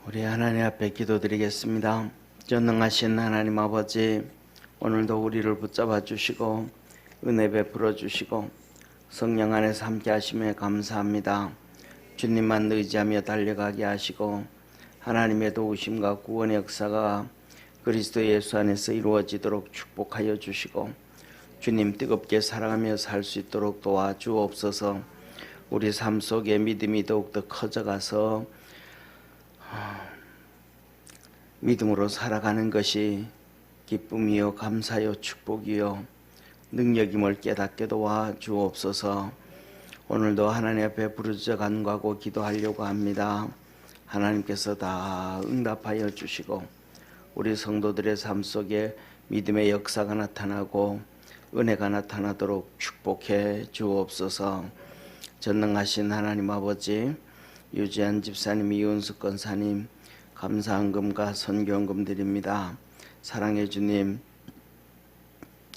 우리 하나님 앞에 기도드리겠습니다. 전능하신 하나님 아버지, 오늘도 우리를 붙잡아 주시고 은혜 베풀어 주시고 성령 안에서 함께 하심에 감사합니다. 주님만 의지하며 달려가게 하시고 하나님의 도우심과 구원의 역사가 그리스도 예수 안에서 이루어지도록 축복하여 주시고 주님 뜨겁게 사랑하며 살 수 있도록 도와주옵소서. 우리 삶 속에 믿음이 더욱더 커져가서 믿음으로 살아가는 것이 기쁨이요 감사요 축복이요 능력임을 깨닫게 도와주옵소서. 오늘도 하나님 앞에 부르짖어 간구하고 기도하려고 합니다. 하나님께서 다 응답하여 주시고 우리 성도들의 삶 속에 믿음의 역사가 나타나고 은혜가 나타나도록 축복해 주옵소서. 전능하신 하나님 아버지, 유지한 집사님, 이윤숙 권사님 감사헌금과 선교헌금 드립니다. 사랑의 주님,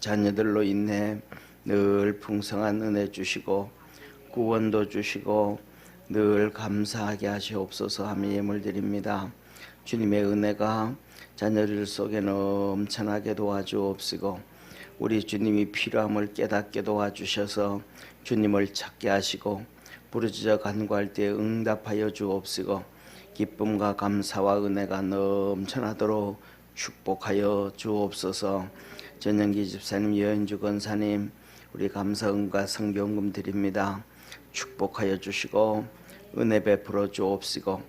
자녀들로 인해 늘 풍성한 은혜 주시고 구원도 주시고 늘 감사하게 하시옵소서 하며 예물 드립니다. 주님의 은혜가 자녀들 속에 넘쳐나게 도와주옵시고 우리 주님이 필요함을 깨닫게 도와주셔서 주님을 찾게 하시고 부르짖어 간구할 때 응답하여 주옵시고 기쁨과 감사와 은혜가 넘쳐나도록 축복하여 주옵소서. 전영기 집사님, 여현주 권사님 우리 감사헌금과 성경금 드립니다. 축복하여 주시고 은혜 베풀어 주옵시고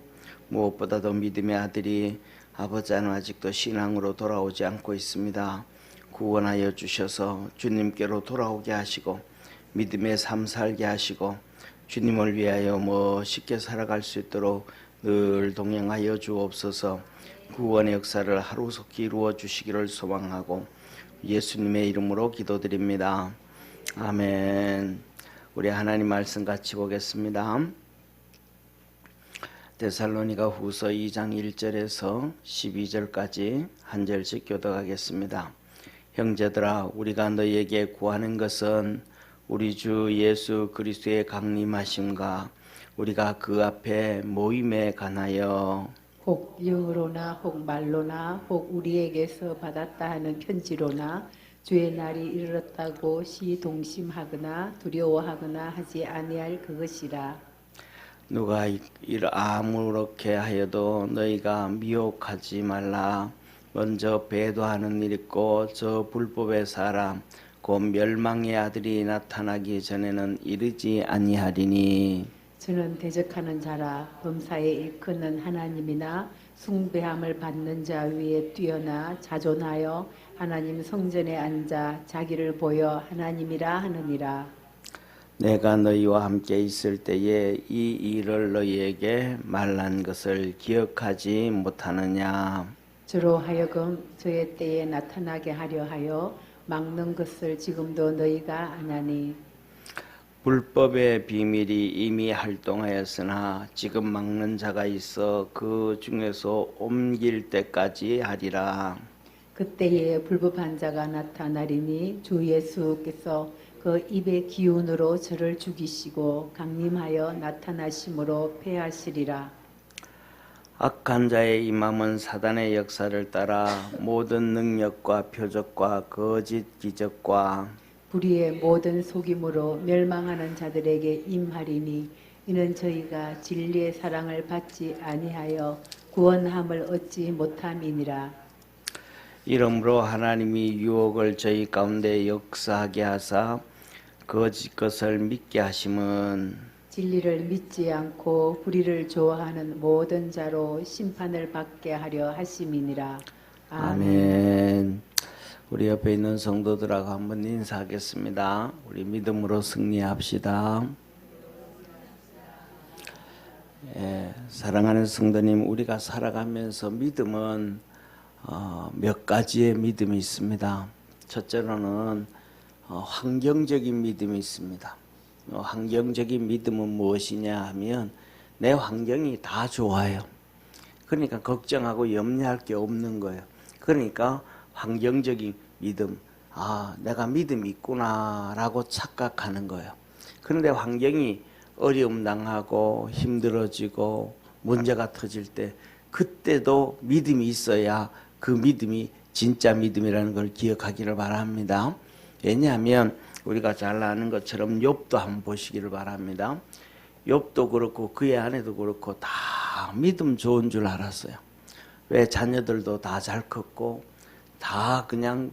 무엇보다도 믿음의 아들이 아버지는 아직도 신앙으로 돌아오지 않고 있습니다. 구원하여 주셔서 주님께로 돌아오게 하시고 믿음의 삶 살게 하시고 주님을 위하여 멋있게 살아갈 수 있도록 늘 동행하여 주옵소서. 구원의 역사를 하루속히 이루어 주시기를 소망하고 예수님의 이름으로 기도드립니다. 아멘. 우리 하나님 말씀 같이 보겠습니다. 데살로니가 후서 2장 1절에서 12절까지 한 절씩 교독하겠습니다. 형제들아, 우리가 너희에게 구하는 것은 우리 주 예수 그리스도의 강림하심과 우리가 그 앞에 모임에 관하여 혹 영으로나 혹 말로나 혹 우리에게서 받았다 하는 편지로나 주의 날이 이르렀다고 시동심하거나 두려워하거나 하지 아니할 그것이라. 누가 아무렇게 하여도 너희가 미혹하지 말라. 먼저 배도하는 일 있고 저 불법의 사람 곧 멸망의 아들이 나타나기 전에는 이르지 아니하리니 저는 대적하는 자라. 범사에 일컫는 하나님이나 숭배함을 받는 자 위에 뛰어나 자존하여 하나님 성전에 앉아 자기를 보여 하나님이라 하느니라. 내가 너희와 함께 있을 때에 이 일을 너희에게 말한 것을 기억하지 못하느냐. 저로 하여금 저의 때에 나타나게 하려 하여 막는 것을 지금도 너희가 아나니. 불법의 비밀이 이미 활동하였으나 지금 막는 자가 있어 그 중에서 옮길 때까지 하리라. 그때에 불법한 자가 나타나리니 주 예수께서 그 입의 기운으로 저를 죽이시고 강림하여 나타나심으로 패하시리라. 악한 자의 임함은 사단의 역사를 따라 모든 능력과 표적과 거짓 기적과 불의의 모든 속임으로 멸망하는 자들에게 임하리니 이는 저희가 진리의 사랑을 받지 아니하여 구원함을 얻지 못함이니라. 이러므로 하나님이 유혹을 저희 가운데 역사하게 하사 거짓 것을 믿게 하심은 진리를 믿지 않고 불의를 좋아하는 모든 자로 심판을 받게 하려 하심이니라. 아멘. 우리 옆에 있는 성도들하고 한번 인사하겠습니다. 우리 믿음으로 승리합시다. 사랑하는 성도님, 우리가 살아가면서 믿음은 몇 가지의 믿음이 있습니다. 첫째로는 환경적인 믿음이 있습니다. 환경적인 믿음은 무엇이냐 하면 내 환경이 다 좋아요. 그러니까 걱정하고 염려할 게 없는 거예요. 그러니까 환경적인 믿음, 내가 믿음이 있구나 라고 착각하는 거예요. 그런데 환경이 어려움 당하고 힘들어지고 문제가 터질 때 그때도 믿음이 있어야 그 믿음이 진짜 믿음이라는 걸 기억하기를 바랍니다. 왜냐하면 우리가 잘 아는 것처럼 욥도 한번 보시기를 바랍니다. 욥도 그렇고 그의 아내도 그렇고 다 믿음 좋은 줄 알았어요. 왜? 자녀들도 다 잘 컸고 다 그냥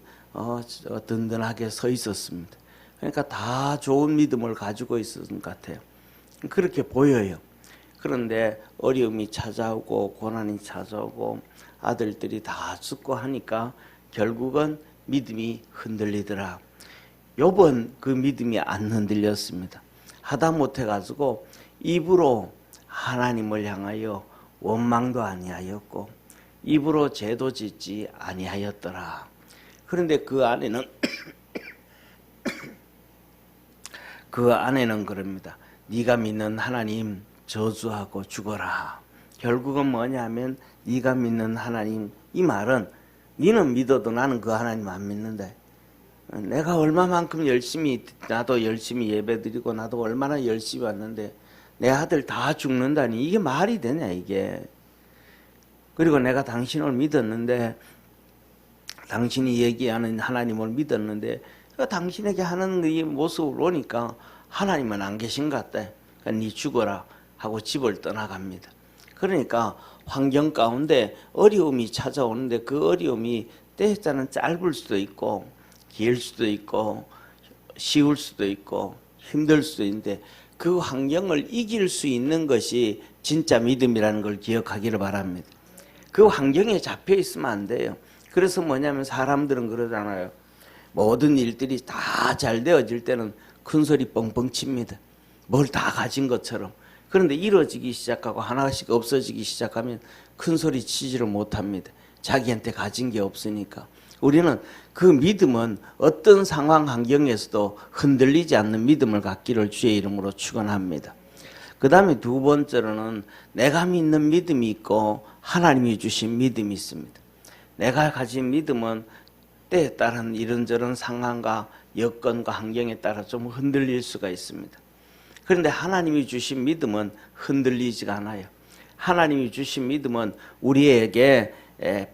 든든하게 서 있었습니다. 그러니까 다 좋은 믿음을 가지고 있었던 것 같아요. 그렇게 보여요. 그런데 어려움이 찾아오고 고난이 찾아오고 아들들이 다 죽고 하니까 결국은 믿음이 흔들리더라. 욥은 그 믿음이 안 흔들렸습니다. 하다못해 가지고 입으로 하나님을 향하여 원망도 아니하였고 입으로 죄도 짓지 아니하였더라. 그런데 그 아내는 그 아내는 그럽니다. 네가 믿는 하나님 저주하고 죽어라. 결국은 뭐냐면 네가 믿는 하나님, 이 말은 너는 믿어도 나는 그 하나님 안 믿는다. 내가 얼마만큼 열심히, 나도 열심히 예배드리고 나도 얼마나 열심히 왔는데 내 아들 다 죽는다니 이게 말이 되냐 이게. 그리고 내가 당신을 믿었는데 당신이 얘기하는 하나님을 믿었는데 당신에게 하는 이 모습을 보니까 하나님은 안 계신 것 같다. 그러니까 네 죽어라 하고 집을 떠나갑니다. 그러니까 환경 가운데 어려움이 찾아오는데 그 어려움이 때에 따른 짧을 수도 있고 길 수도 있고 쉬울 수도 있고 힘들 수도 있는데 그 환경을 이길 수 있는 것이 진짜 믿음이라는 걸 기억하기를 바랍니다. 그 환경에 잡혀 있으면 안 돼요. 그래서 뭐냐면 사람들은 그러잖아요. 모든 일들이 다 잘 되어질 때는 큰 소리 뻥뻥 칩니다. 뭘 다 가진 것처럼. 그런데 이루어지기 시작하고 하나씩 없어지기 시작하면 큰 소리 치지를 못합니다. 자기한테 가진 게 없으니까. 우리는 그 믿음은 어떤 상황 환경에서도 흔들리지 않는 믿음을 갖기를 주의 이름으로 축원합니다. 그 다음에 두 번째로는 내가 믿는 믿음이 있고 하나님이 주신 믿음이 있습니다. 내가 가진 믿음은 때에 따른 이런저런 상황과 여건과 환경에 따라 좀 흔들릴 수가 있습니다. 그런데 하나님이 주신 믿음은 흔들리지가 않아요. 하나님이 주신 믿음은 우리에게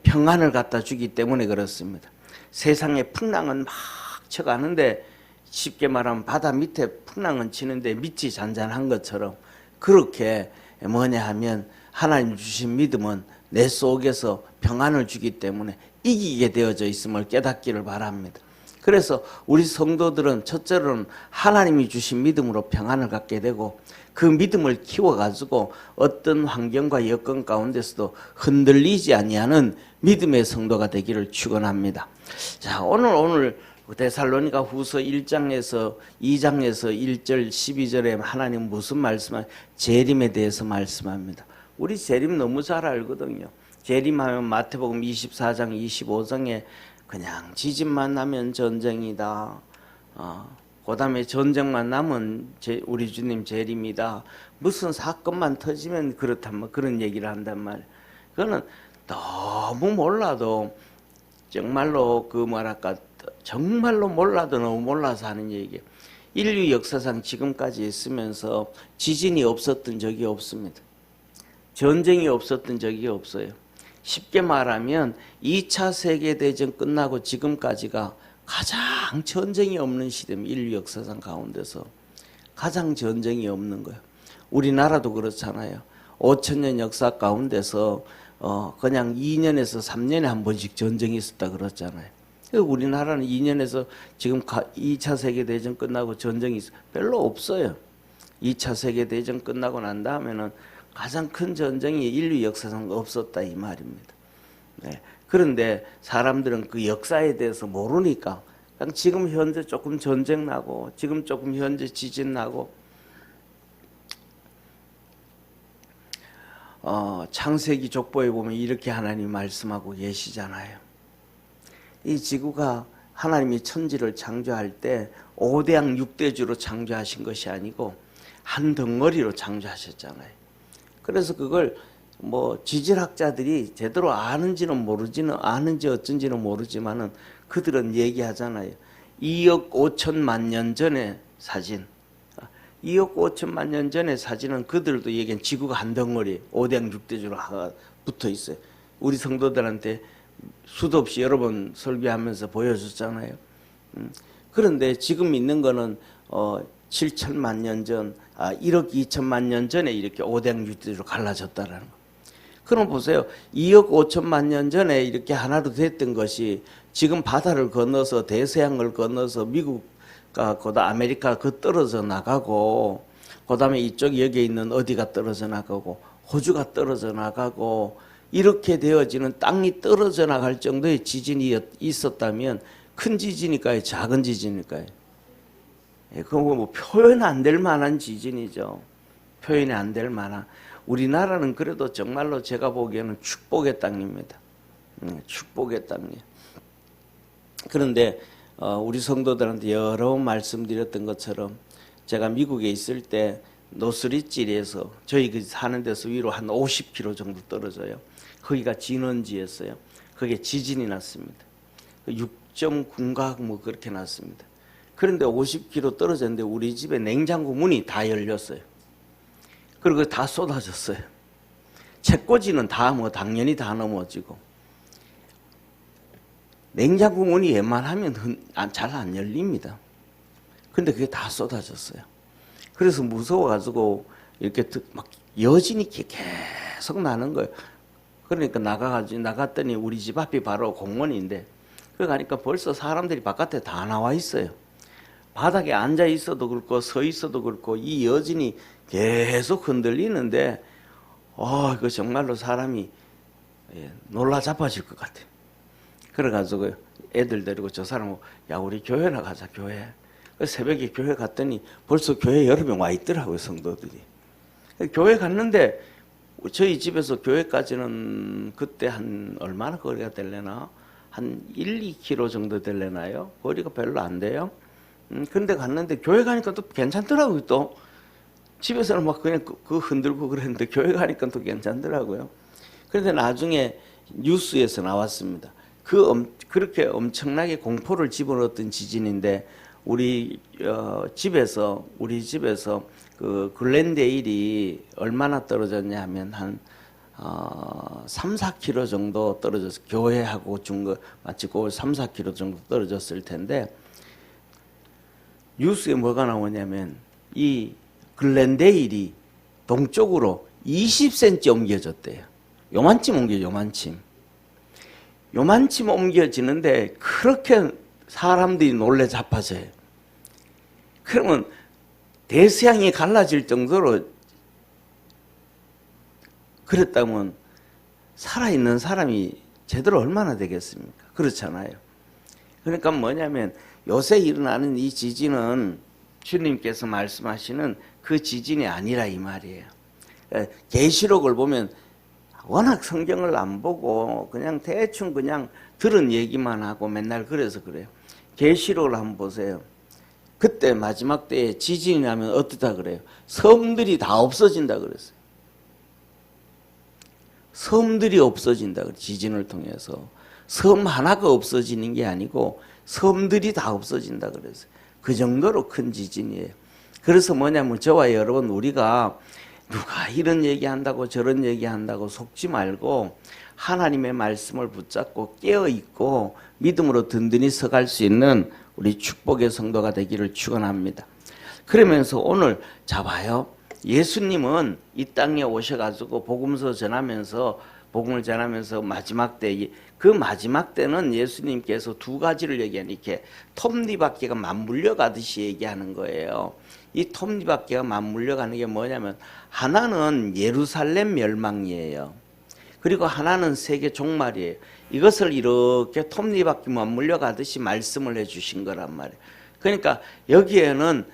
평안을 갖다 주기 때문에 그렇습니다. 세상의 풍랑은 막 쳐가는데 쉽게 말하면 바다 밑에 풍랑은 치는데 밑이 잔잔한 것처럼 그렇게 뭐냐 하면 하나님 주신 믿음은 내 속에서 평안을 주기 때문에 이기게 되어져 있음을 깨닫기를 바랍니다. 그래서 우리 성도들은 첫째로는 하나님이 주신 믿음으로 평안을 갖게 되고 그 믿음을 키워가지고 어떤 환경과 여건 가운데서도 흔들리지 아니하는 믿음의 성도가 되기를 축원합니다. 자, 오늘 데살로니가 후서 1장에서 2장에서 1절 12절에 하나님 무슨 말씀을 재림에 대해서 말씀합니다. 우리 재림 너무 잘 알거든요. 재림하면 마태복음 24장 25장에 그냥 지진만 나면 전쟁이다. 그 다음에 전쟁만 나면 우리 주님 재림이다. 무슨 사건만 터지면 그렇다면 그런 얘기를 한단 말이에요. 그거는 너무 몰라도 정말로 정말로 몰라도 너무 몰라서 하는 얘기예요. 인류 역사상 지금까지 있으면서 지진이 없었던 적이 없습니다. 전쟁이 없었던 적이 없어요. 쉽게 말하면 2차 세계대전 끝나고 지금까지가 가장 전쟁이 없는 시대입니다. 인류 역사상 가운데서 가장 전쟁이 없는 거예요. 우리나라도 그렇잖아요. 5천년 역사 가운데서 그냥 2년에서 3년에 한 번씩 전쟁이 있었다 그랬잖아요. 우리나라는 2년에서 지금 2차 세계대전 끝나고 전쟁이 별로 없어요. 2차 세계대전 끝나고 난 다음에는 가장 큰 전쟁이 인류 역사상 없었다 이 말입니다. 네. 그런데 사람들은 그 역사에 대해서 모르니까 그냥 지금 현재 조금 전쟁 나고 지금 조금 현재 지진 나고 창세기 족보에 보면 이렇게 하나님이 말씀하고 계시잖아요. 이 지구가 하나님이 천지를 창조할 때 5대양 6대주로 창조하신 것이 아니고 한 덩어리로 창조하셨잖아요. 그래서 그걸 지질학자들이 제대로 아는지 어쩐지는 모르지만은 그들은 얘기하잖아요. 2억 5천만 년 전의 사진, 2억 5천만 년 전의 사진은 그들도 여기엔 지구가 한 덩어리 5대 6대주로 붙어 있어요. 우리 성도들한테 수도 없이 여러 번 설교하면서 보여줬잖아요. 그런데 지금 있는 거는 7천만 년 전, 1억 2천만 년 전에 이렇게 5대 6대주로 갈라졌다라는 거. 그럼 보세요. 2억 5천만 년 전에 이렇게 하나로 됐던 것이 지금 바다를 건너서 대서양을 건너서 미국과 그다음 아메리카 떨어져 나가고 그다음에 이쪽 여기에 있는 어디가 떨어져 나가고 호주가 떨어져 나가고 이렇게 되어지는 땅이 떨어져 나갈 정도의 지진이 있었다면 큰 지진일까요? 작은 지진일까요? 그거 뭐 표현 안 될 만한 지진이죠. 표현이 안 될 만한. 우리나라는 그래도 정말로 제가 보기에는 축복의 땅입니다. 축복의 땅이에요. 그런데 우리 성도들한테 여러 번 말씀드렸던 것처럼 제가 미국에 있을 때 노스리지리에서 저희 그 사는 데서 위로 한 50km 정도 떨어져요. 거기가 진원지였어요. 거기에 지진이 났습니다. 6.9각 뭐 그렇게 났습니다. 그런데 50km 떨어졌는데 우리 집에 냉장고 문이 다 열렸어요. 그리고 다 쏟아졌어요. 책꽂이는 다 뭐 당연히 다 넘어지고 냉장고 문이 웬만하면 잘 안 열립니다. 근데 그게 다 쏟아졌어요. 그래서 무서워가지고 이렇게 막 여진이 계속 나는 거예요. 그러니까 나갔더니 우리 집 앞이 바로 공원인데 그래 가니까 벌써 사람들이 바깥에 다 나와 있어요. 바닥에 앉아 있어도 그렇고 서 있어도 그렇고 이 여진이 계속 흔들리는데 이거 정말로 사람이 놀라 자빠질 것 같아요. 그래가지고 애들 데리고 저 사람 야 우리 교회나 가자 교회. 새벽에 교회 갔더니 벌써 교회 여러 명 와 있더라고요 성도들이. 교회 갔는데 저희 집에서 교회까지는 그때 한 얼마나 거리가 되려나 한 1, 2km 정도 되려나요? 거리가 별로 안 돼요. 근데 갔는데 교회 가니까 또 괜찮더라고요. 또 집에서는 막 그냥 그 흔들고 그랬는데 교회 가니까 또 괜찮더라고요. 그런데 나중에 뉴스에서 나왔습니다. 그렇게 엄청나게 공포를 집어넣었던 지진인데 우리 집에서 그 글렌데일이 얼마나 떨어졌냐 하면 한 3, 4km 정도 떨어졌어요. 교회하고 중거 마치고 3, 4km 정도 떨어졌을 텐데 뉴스에 뭐가 나오냐면 이 글렌데일이 동쪽으로 20cm 옮겨졌대요. 요만침 옮겨지는데 그렇게 사람들이 놀래 자빠져요. 그러면 대서양이 갈라질 정도로 그랬다면 살아있는 사람이 제대로 얼마나 되겠습니까? 그렇잖아요. 그러니까 뭐냐면 요새 일어나는 이 지진은 주님께서 말씀하시는 그 지진이 아니라 이 말이에요. 계시록을 보면 워낙 성경을 안 보고 그냥 대충 그냥 들은 얘기만 하고 맨날 그래서 그래요. 계시록을 한번 보세요. 그때 마지막 때에 지진이 나면 어떻다 그래요? 섬들이 다 없어진다 그랬어요. 섬들이 없어진다 그래요. 지진을 통해서. 섬 하나가 없어지는 게 아니고 섬들이 다 없어진다 그랬어요. 그 정도로 큰 지진이에요. 그래서 뭐냐면 저와 여러분 우리가 누가 이런 얘기한다고 저런 얘기한다고 속지 말고 하나님의 말씀을 붙잡고 깨어있고 믿음으로 든든히 서갈 수 있는 우리 축복의 성도가 되기를 축원합니다. 그러면서 오늘 봐요. 예수님은 이 땅에 오셔가지고 복음을 전하면서 마지막 때, 그 마지막 때는 예수님께서 두 가지를 얘기하는, 이렇게 톱니바퀴가 맞물려 가듯이 얘기하는 거예요. 이 톱니바퀴가 맞물려 가는 게 뭐냐면 하나는 예루살렘 멸망이에요. 그리고 하나는 세계 종말이에요. 이것을 이렇게 톱니바퀴 맞물려 가듯이 말씀을 해주신 거란 말이에요. 그러니까 여기에는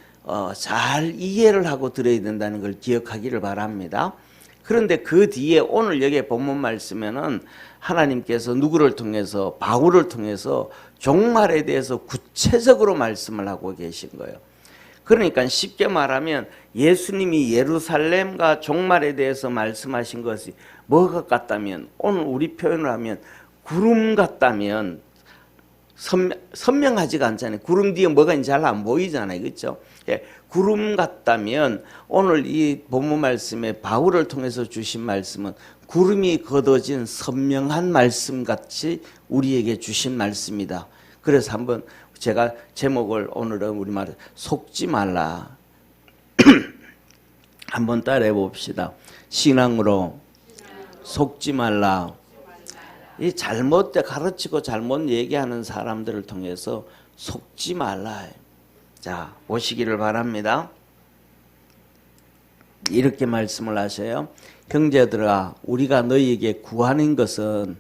잘 이해를 하고 들어야 된다는 걸 기억하기를 바랍니다. 그런데 그 뒤에 오늘 여기에 본문 말씀에는 하나님께서 누구를 통해서, 바울을 통해서 종말에 대해서 구체적으로 말씀을 하고 계신 거예요. 그러니까 쉽게 말하면 예수님이 예루살렘과 종말에 대해서 말씀하신 것이 뭐가 같다면, 오늘 우리 표현을 하면 구름 같다면, 선명하지가 않잖아요. 구름 뒤에 뭐가 있는지 잘 안 보이잖아요. 그렇죠? 예, 구름 같다면 오늘 이 본문 말씀에 바울을 통해서 주신 말씀은 구름이 걷어진 선명한 말씀 같이 우리에게 주신 말씀이다. 그래서 한번 제가 제목을 오늘은 우리말로 속지 말라. 한번 따라해 봅시다. 신앙으로 속지 말라. 이 잘못돼 가르치고 잘못 얘기하는 사람들을 통해서 속지 말라. 자, 보시기를 바랍니다. 이렇게 말씀을 하셔요. 형제들아, 우리가 너희에게 구하는 것은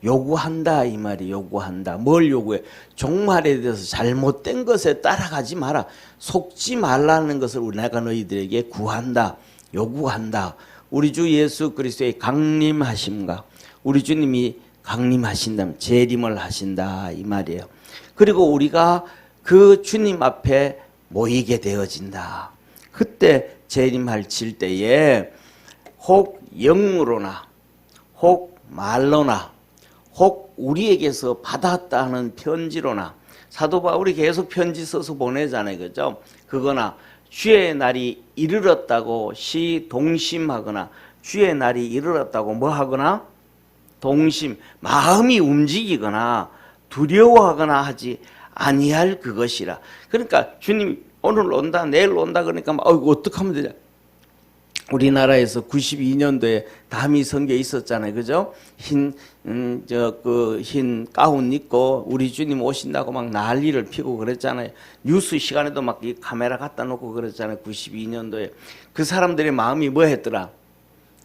요구한다 이 말이. 요구한다. 뭘 요구해? 종말에 대해서 잘못된 것에 따라가지 마라. 속지 말라는 것을 내가 너희들에게 구한다. 요구한다. 우리 주 예수 그리스도의 강림하심과 우리 주님이 강림하신다면 재림을 하신다 이 말이에요. 그리고 우리가 그 주님 앞에 모이게 되어진다. 그때 재림하실 때에 혹 영으로나 혹 말로나 혹 우리에게서 받았다는 편지로나, 사도 바울이 계속 편지 써서 보내잖아요. 그죠? 그거나 주의 날이 이르렀다고 시동심하거나 주의 날이 이르렀다고 뭐 하거나 동심, 마음이 움직이거나 두려워하거나 하지 아니할 그것이라. 그러니까 주님 오늘 온다 내일 온다 그러니까 어떡하면 되냐. 우리나라에서 92년도에 다미 선교에 있었잖아요. 그죠? 흰 가운 입고 우리 주님 오신다고 막 난리를 피고 그랬잖아요. 뉴스 시간에도 막 이 카메라 갖다 놓고 그랬잖아요. 92년도에. 그 사람들의 마음이 뭐 했더라?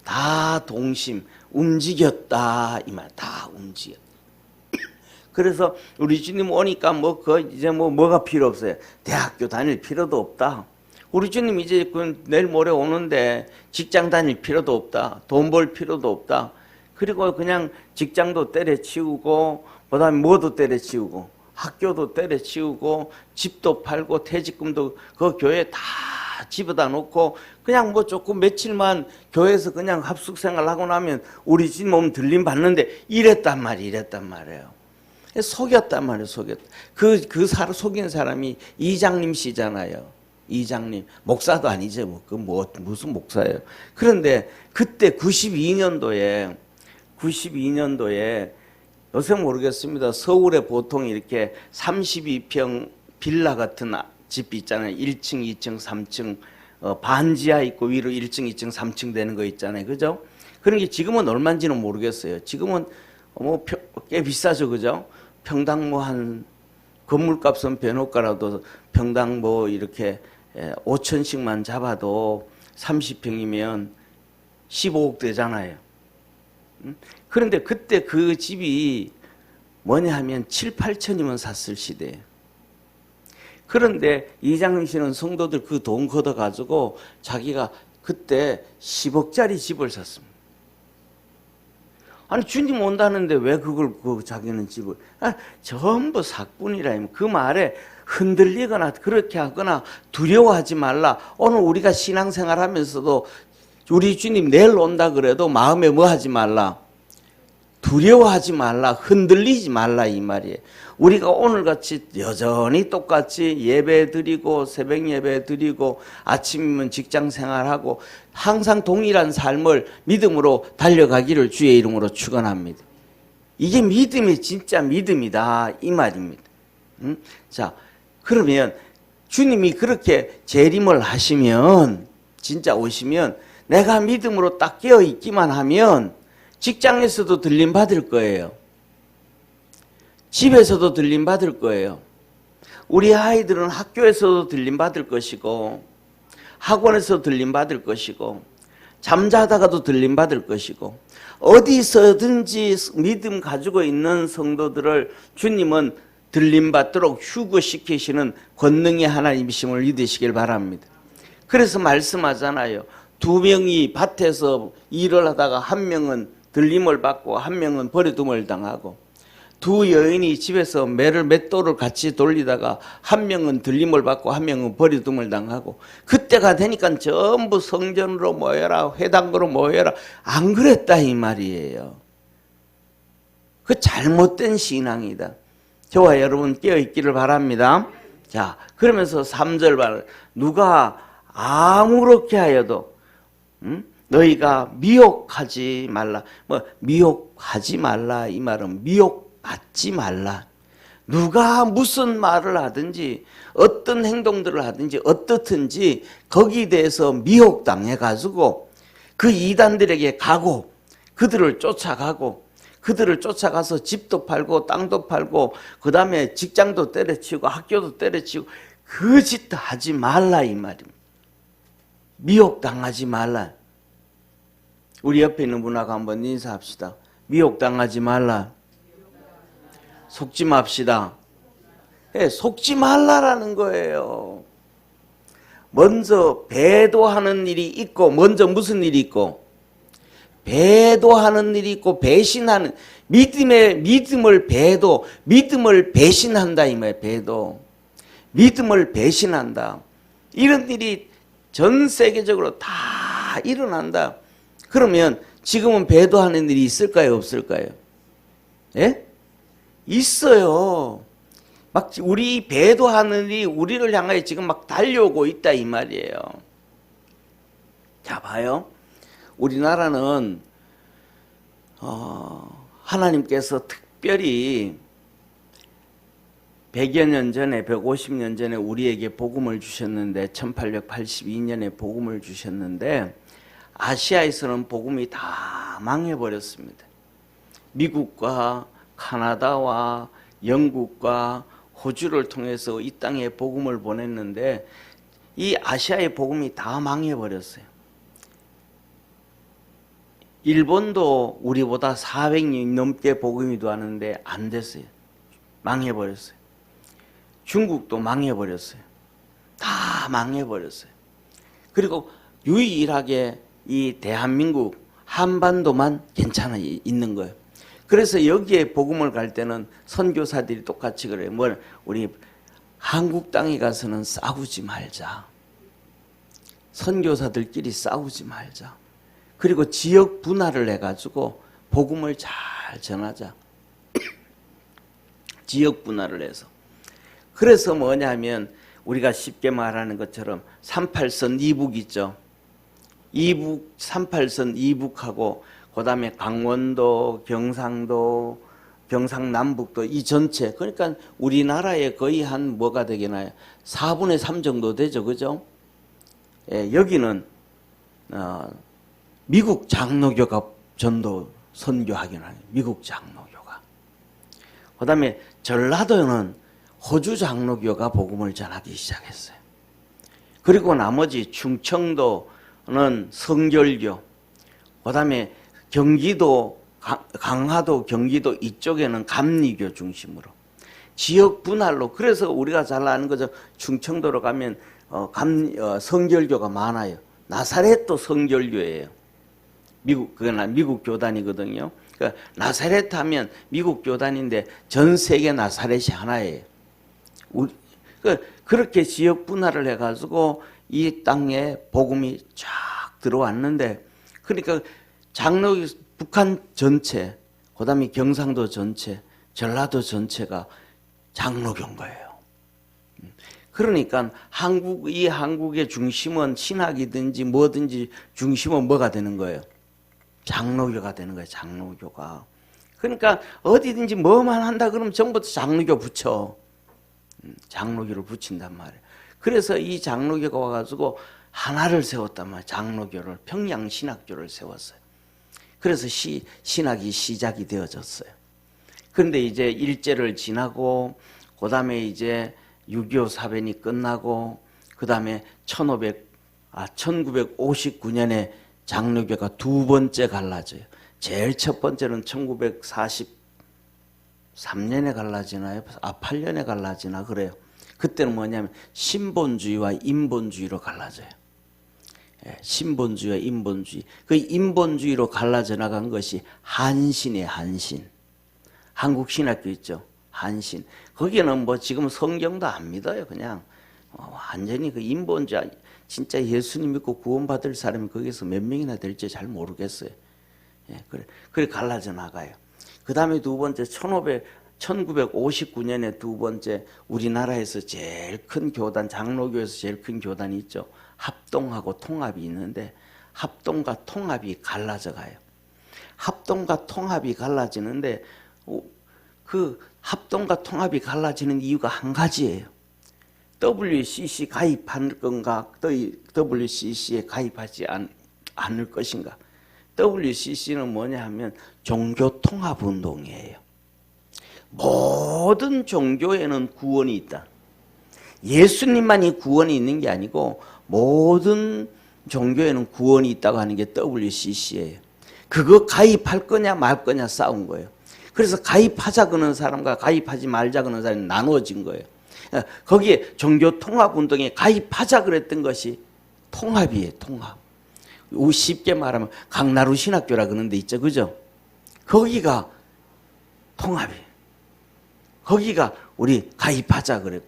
다 동심, 움직였다. 이 말, 다 움직였다. 그래서 우리 주님 오니까 이제 뭐가 필요 없어요. 대학교 다닐 필요도 없다. 우리 주님 이제 내일 모레 오는데 직장 다닐 필요도 없다. 돈 벌 필요도 없다. 그리고 그냥 직장도 때려치우고 그다음에 뭐도 때려치우고 학교도 때려치우고 집도 팔고 퇴직금도 그 교회에 다 집어다 놓고 그냥 조금 며칠만 교회에서 그냥 합숙생활 하고 나면 우리 주님 몸 들림 받는데 이랬단 말이에요. 속였단 말이에요. 속였다. 속인 사람이 이장님 씨잖아요. 이장님, 목사도 아니죠. 무슨 목사예요. 그런데 그때 92년도에 요새 모르겠습니다. 서울에 보통 이렇게 32평 빌라 같은 집 있잖아요. 1층, 2층, 3층 반지하 있고 위로 1층, 2층, 3층 되는 거 있잖아요. 그죠? 그런 게 지금은 얼마인지는 모르겠어요. 지금은 꽤 비싸죠. 그죠? 평당 한 건물값은 변호가라도 평당 이렇게 5천씩만 잡아도 30평이면 15억 되잖아요. 그런데 그때 그 집이 뭐냐 하면 7, 8천이면 샀을 시대예요. 그런데 이장님 씨는 성도들 그 돈 걷어가지고 자기가 그때 10억짜리 집을 샀습니다. 아니 주님 온다는데 왜 자기는 집을 전부 사꾼이라. 그 말에 흔들리거나 그렇게 하거나 두려워하지 말라. 오늘 우리가 신앙생활 하면서도 우리 주님 내일 온다 그래도 마음에 뭐 하지 말라. 두려워하지 말라. 흔들리지 말라 이 말이에요. 우리가 오늘같이 여전히 똑같이 예배 드리고 새벽 예배 드리고 아침이면 직장 생활하고 항상 동일한 삶을 믿음으로 달려가기를 주의 이름으로 축원합니다. 이게 믿음이 진짜 믿음이다 이 말입니다. 자, 그러면 주님이 그렇게 재림을 하시면 진짜 오시면 내가 믿음으로 딱 깨어 있기만 하면 직장에서도 들림 받을 거예요. 집에서도 들림 받을 거예요. 우리 아이들은 학교에서도 들림 받을 것이고 학원에서 들림 받을 것이고 잠자다가도 들림 받을 것이고 어디서든지 믿음 가지고 있는 성도들을 주님은 들림 받도록 휴거시키시는 권능의 하나님이심을 믿으시길 바랍니다. 그래서 말씀하잖아요. 2명이 밭에서 일을 하다가 한 명은 들림을 받고 한 명은 버려둠을 당하고, 2 여인이 집에서 맷돌을 같이 돌리다가 한 명은 들림을 받고 한 명은 버려둠을 당하고, 그때가 되니까 전부 성전으로 모여라, 회당으로 모여라. 안 그랬다 이 말이에요. 그 잘못된 신앙이다. 저와 여러분 깨어 있기를 바랍니다. 자, 그러면서 3절 말 누가 아무렇게 하여도 너희가 미혹하지 말라. 미혹하지 말라 이 말은 미혹받지 말라. 누가 무슨 말을 하든지 어떤 행동들을 하든지 어떻든지 거기에 대해서 미혹당해 가지고 그 이단들에게 가고 그들을 쫓아가고 그들을 쫓아가서 집도 팔고 땅도 팔고 그 다음에 직장도 때려치우고 학교도 때려치우고 그 짓도 하지 말라 이 말입니다. 미혹당하지 말라. 우리 옆에 있는 분하고 한번 인사합시다. 미혹당하지 말라. 속지 맙시다. 예, 속지 말라라는 거예요. 먼저 배도하는 일이 있고 먼저 무슨 일이 있고 배도하는 일이 있고 배신하는 믿음을 배신한다 이 말이에요. 배도. 믿음을 배신한다. 이런 일이 전 세계적으로 다 일어난다. 그러면 지금은 배도하는 일이 있을까요? 없을까요? 예? 있어요. 막 우리 배도하는 일이 우리를 향하여 지금 막 달려오고 있다 이 말이에요. 자, 봐요. 우리나라는 하나님께서 특별히 100여 년 전에 150년 전에 우리에게 복음을 주셨는데 1882년에 복음을 주셨는데 아시아에서는 복음이 다 망해버렸습니다. 미국과 카나다와 영국과 호주를 통해서 이 땅에 복음을 보냈는데 이 아시아의 복음이 다 망해버렸어요. 일본도 우리보다 400년 넘게 복음이 도하는데 안 됐어요. 망해버렸어요. 중국도 망해버렸어요. 다 망해버렸어요. 그리고 유일하게 이 대한민국 한반도만 괜찮아 있는 거예요. 그래서 여기에 복음을 갈 때는 선교사들이 똑같이 그래요. 우리 한국 땅에 가서는 싸우지 말자. 선교사들끼리 싸우지 말자. 그리고 지역 분할을 해가지고 복음을 잘 전하자. 지역 분할을 해서. 그래서 뭐냐면 우리가 쉽게 말하는 것처럼 38선 이북 있죠. 이북 38선 이북하고 그 다음에 강원도, 경상도, 경상남북도 이 전체 그러니까 우리나라의 거의 한 뭐가 되겠나요? 4분의 3 정도 되죠. 그죠? 예, 여기는 미국 장로교가 전도 선교하긴 하네요. 미국 장로교가. 그 다음에 전라도는 호주 장로교가 복음을 전하기 시작했어요. 그리고 나머지 충청도는 성결교, 그 다음에 경기도, 강화도, 경기도 이쪽에는 감리교 중심으로 지역 분할로. 그래서 우리가 잘 아는 거죠. 충청도로 가면 성결교가 많아요. 나사렛도 성결교예요. 그건 미국 교단이거든요. 그러니까 나사렛 하면 미국 교단인데 전 세계 나사렛이 하나예요. 그렇게 지역 분할을 해가지고 이 땅에 복음이 쫙 들어왔는데, 그러니까 북한 전체, 그 다음에 경상도 전체, 전라도 전체가 장로교인 거예요. 그러니까 이 한국의 중심은 신학이든지 뭐든지 중심은 뭐가 되는 거예요? 장로교가 되는 거예요. 장로교가. 그러니까 어디든지 뭐만 한다 그러면 전부 장로교 붙여. 장로교를 붙인단 말이에요. 그래서 이 장로교가 와가지고 하나를 세웠단 말이에요. 장로교를, 평양신학교를 세웠어요. 그래서 신학이 시작이 되어졌어요. 그런데 이제 일제를 지나고 그 다음에 이제 6.25 사변이 끝나고 그 다음에 1959년에 장로교가 두 번째 갈라져요. 제일 첫 번째는 1943년에 갈라지나요? 8년에 갈라지나 그래요. 그때는 뭐냐면 신본주의와 인본주의로 갈라져요. 신본주의와 인본주의. 그 인본주의로 갈라져 나간 것이 한신이에요. 한신. 한국신학교 있죠. 한신. 거기는 뭐 지금 성경도 안 믿어요. 그냥 완전히 그 인본주의. 진짜 예수님 믿고 구원받을 사람이 거기서 몇 명이나 될지 잘 모르겠어요. 그래 갈라져 나가요. 그 다음에 두 번째 1959년에 두 번째 우리나라에서 제일 큰 교단, 장로교에서 제일 큰 교단이 있죠. 합동하고 통합이 있는데 합동과 통합이 갈라져 가요. 합동과 통합이 갈라지는데 그 합동과 통합이 갈라지는 이유가 한 가지예요. WCC 가입할 건가, WCC에 가입하지 않을 것인가. WCC는 뭐냐 하면 종교통합운동이에요. 모든 종교에는 구원이 있다. 예수님만이 구원이 있는 게 아니고 모든 종교에는 구원이 있다고 하는 게 WCC예요. 그거 가입할 거냐 말 거냐 싸운 거예요. 그래서 가입하자 그러는 사람과 가입하지 말자 그러는 사람이 나누어진 거예요. 거기에 종교통합운동에 가입하자 그랬던 것이 통합이에요. 통합. 쉽게 말하면 강나루 신학교라 그런 데 있죠. 그죠? 거기가 통합이에요. 거기가 우리 가입하자 그랬고,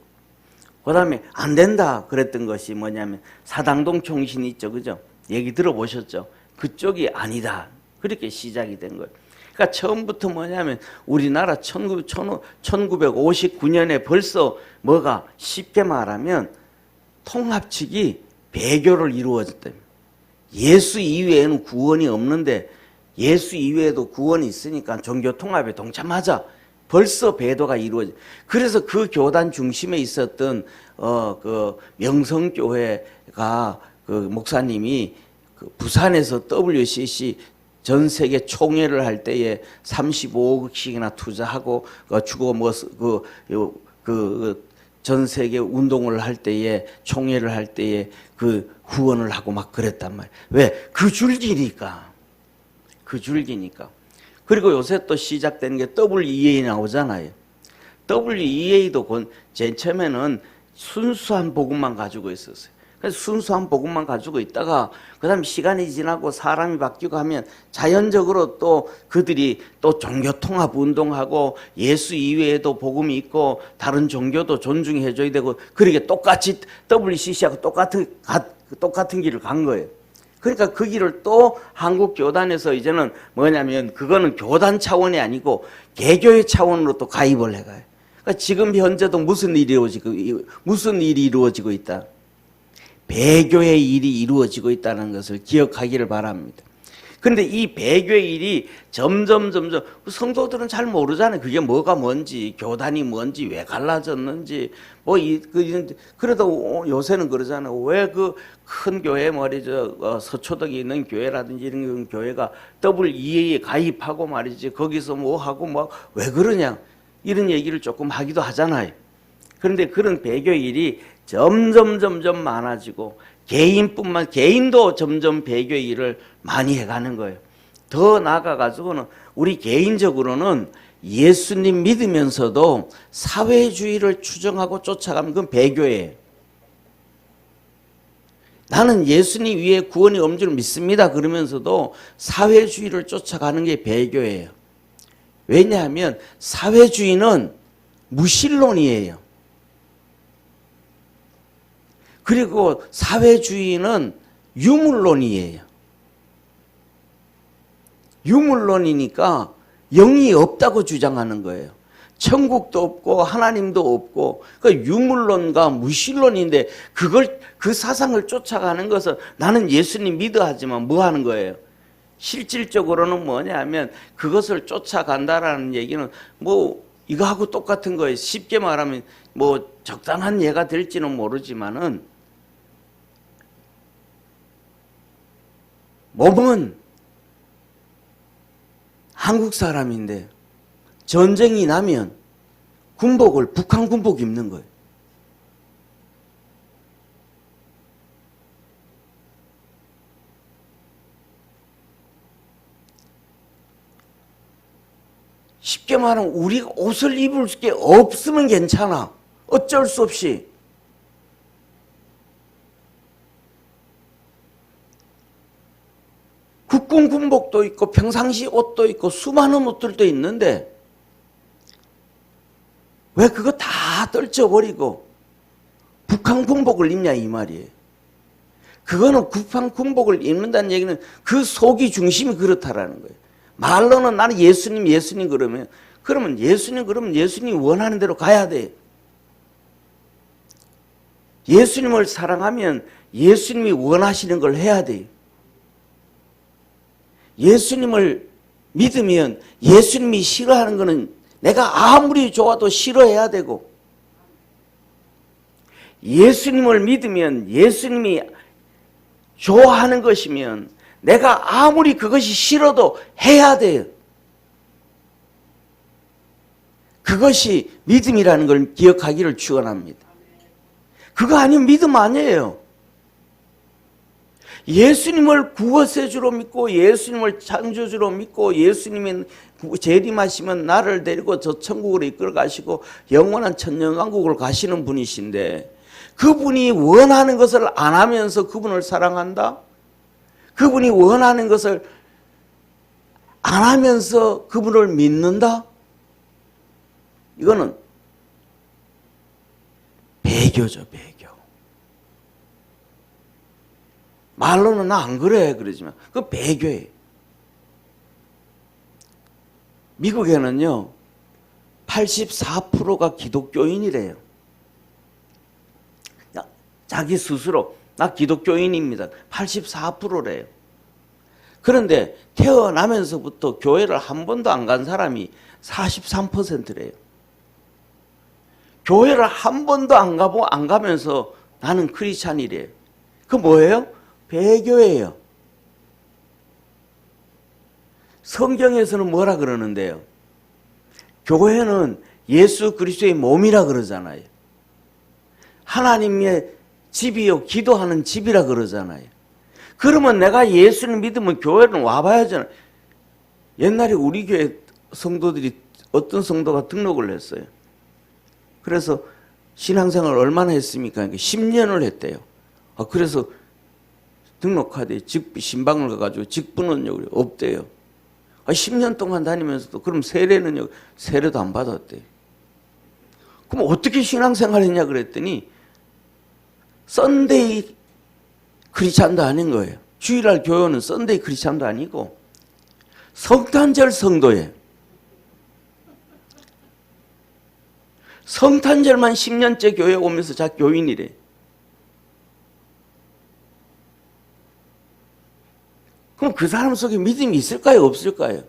그 다음에 안 된다 그랬던 것이 뭐냐면 사당동 총신이 있죠. 그죠? 얘기 들어보셨죠? 그쪽이 아니다. 그렇게 시작이 된 거예요. 그러니까 처음부터 뭐냐면 우리나라 1959년에 벌써 뭐가 쉽게 말하면 통합 측이 배교를 이루어졌다. 예수 이외에는 구원이 없는데 예수 이외에도 구원이 있으니까 종교 통합에 동참하자. 벌써 배도가 이루어져. 그래서 그 교단 중심에 있었던 그 명성교회가 그 목사님이 그 부산에서 WCC 전 세계 총회를 할 때에 35억씩이나 투자하고 주고 전 세계 운동을 할 때에 총회를 할 때에 그 후원을 하고 막 그랬단 말이에요. 왜? 그 줄기니까. 그 줄기니까. 그리고 요새 또 시작되는 게 WEA 나오잖아요. WEA도 제일 처음에는 순수한 복음만 가지고 있었어요. 그래서 순수한 복음만 가지고 있다가 그 다음에 시간이 지나고 사람이 바뀌고 하면 자연적으로 또 그들이 또 종교통합 운동하고 예수 이외에도 복음이 있고 다른 종교도 존중해줘야 되고 그렇게 똑같이 WCC하고 똑같은 길을 간 거예요. 그러니까 그 길을 또 한국 교단에서 이제는 뭐냐면 그거는 교단 차원이 아니고 개교의 차원으로 또 가입을 해가요. 그러니까 지금 현재도 무슨 일이 이루어지고 있다. 배교의 일이 이루어지고 있다는 것을 기억하기를 바랍니다. 그런데 이 배교의 일이 점점 성도들은 잘 모르잖아요. 그게 뭐가 뭔지, 교단이 뭔지, 왜 갈라졌는지. 그래도 요새는 그러잖아요. 왜 그 큰 교회 말이죠, 서초동에 있는 교회라든지 이런 교회가 WEA에 가입하고 말이지 거기서 뭐 하고 뭐 왜 그러냐 이런 얘기를 조금 하기도 하잖아요. 그런데 그런 배교의 일이 점점 많아지고 개인도 점점 배교의 일을 많이 해가는 거예요. 더 나아가가지고는 우리 개인적으로는 예수님 믿으면서도 사회주의를 추정하고 쫓아가면 그건 배교예요. 나는 예수님 위에 구원이 없는 줄 믿습니다. 그러면서도 사회주의를 쫓아가는 게 배교예요. 왜냐하면 사회주의는 무신론이에요. 그리고 사회주의는 유물론이에요. 유물론이니까 영이 없다고 주장하는 거예요. 천국도 없고 하나님도 없고 그 유물론과 무신론인데 그 사상을 쫓아가는 것은 나는 예수님 믿어 하지만 뭐 하는 거예요? 실질적으로는 뭐냐면 그것을 쫓아간다라는 얘기는 뭐 이거하고 똑같은 거예요. 쉽게 말하면 뭐 적당한 예가 될지는 모르지만은 몸은 한국 사람인데 전쟁이 나면 북한 군복 입는 거예요. 쉽게 말하면 우리가 옷을 입을 게 없으면 괜찮아. 어쩔 수 없이. 국군 군복도 있고 평상시 옷도 있고 수많은 옷들도 있는데 왜 그거 다 떨쳐버리고 북한 군복을 입냐 이 말이에요. 그거는 북한 군복을 입는다는 얘기는 그 속이 중심이 그렇다라는 거예요. 말로는 나는 예수님 그러면 그러면 예수님이 원하는 대로 가야 돼. 예수님을 사랑하면 예수님이 원하시는 걸 해야 돼. 예수님을 믿으면 예수님이 싫어하는 거는 내가 아무리 좋아도 싫어해야 되고, 예수님을 믿으면 예수님이 좋아하는 것이면 내가 아무리 그것이 싫어도 해야 돼요. 그것이 믿음이라는 걸 기억하기를 축원합니다. 그거 아니면 믿음 아니에요. 예수님을 구원세주로 믿고 예수님을 창조주로 믿고 예수님이 재림하시면 나를 데리고 저 천국으로 이끌어 가시고 영원한 천년왕국을 가시는 분이신데, 그분이 원하는 것을 안 하면서 그분을 사랑한다? 그분이 원하는 것을 안 하면서 그분을 믿는다? 이거는 배교죠, 배교. 말로는 나 안 그래 그러지만 그 배교예요. 미국에는요 84%가 기독교인이래요. 자기 스스로 나 기독교인입니다. 84%래요. 그런데 태어나면서부터 교회를 한 번도 안 간 사람이 43%래요. 교회를 한 번도 안 가면서 나는 크리스찬이래요. 그 뭐예요? 배교예요. 성경에서는 뭐라 그러는데요? 교회는 예수 그리스도의 몸이라 그러잖아요. 하나님의 집이요, 기도하는 집이라 그러잖아요. 그러면 내가 예수를 믿으면 교회는 와봐야잖아요. 옛날에 우리 교회 성도들이 어떤 성도가 등록을 했어요. 그래서 신앙생활을 얼마나 했습니까? 10년을 했대요. 그래서 등록하대. 신방을 가가지고 직분은요, 없대요. 10년 동안 다니면서도 그럼 세례는요, 세례도 안 받았대요. 그럼 어떻게 신앙생활 했냐 그랬더니 썬데이 크리스찬도 아닌 거예요. 주일날 교회는 썬데이 크리스찬도 아니고 성탄절 성도예요. 성탄절만 10년째 교회 오면서 자 교인이래. 그럼 그 사람 속에 믿음이 있을까요? 없을까요?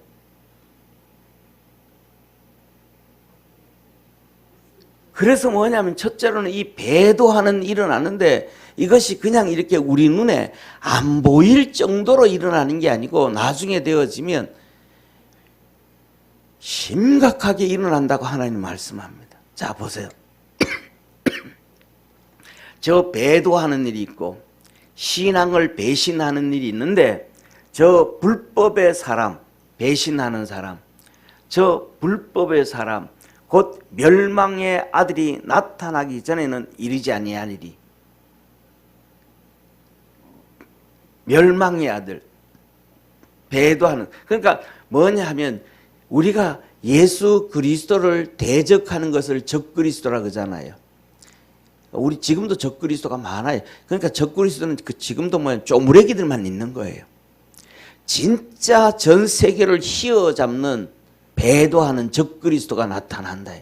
그래서 뭐냐면 첫째로는 이 배도하는 일어나는데 이것이 그냥 이렇게 우리 눈에 안 보일 정도로 일어나는 게 아니고 나중에 되어지면 심각하게 일어난다고 하나님 말씀합니다. 자 보세요. 저 배도하는 일이 있고 신앙을 배신하는 일이 있는데, 저 불법의 사람, 배신하는 사람, 저 불법의 사람 곧 멸망의 아들이 나타나기 전에는 이르지 아니하리리. 멸망의 아들, 배도하는, 그러니까 뭐냐 하면 우리가 예수 그리스도를 대적하는 것을 적그리스도라 그러잖아요. 우리 지금도 적그리스도가 많아요. 그러니까 적그리스도는 지금도 뭐냐 쪼무레기들만 있는 거예요. 진짜 전 세계를 휘어잡는 배도하는 적그리스도가 나타난다.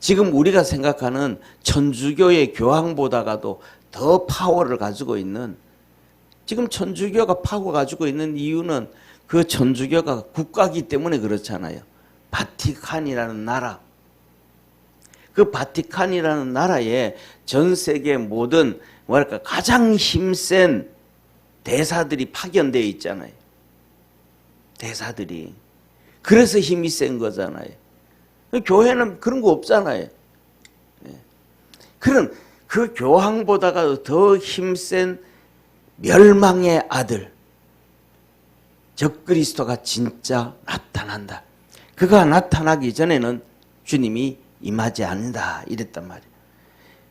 지금 우리가 생각하는 천주교의 교황보다가도 더 파워를 가지고 있는, 지금 천주교가 파워 가지고 있는 이유는 그 천주교가 국가이기 때문에 그렇잖아요. 바티칸이라는 나라. 그 바티칸이라는 나라에 전 세계 모든 뭐랄까 가장 힘센 대사들이 파견되어 있잖아요. 대사들이. 그래서 힘이 센 거잖아요. 교회는 그런 거 없잖아요. 그런 그 교황보다가 더 힘센 멸망의 아들 적그리스도가 진짜 나타난다. 그가 나타나기 전에는 주님이 임하지 않는다 이랬단 말이에요.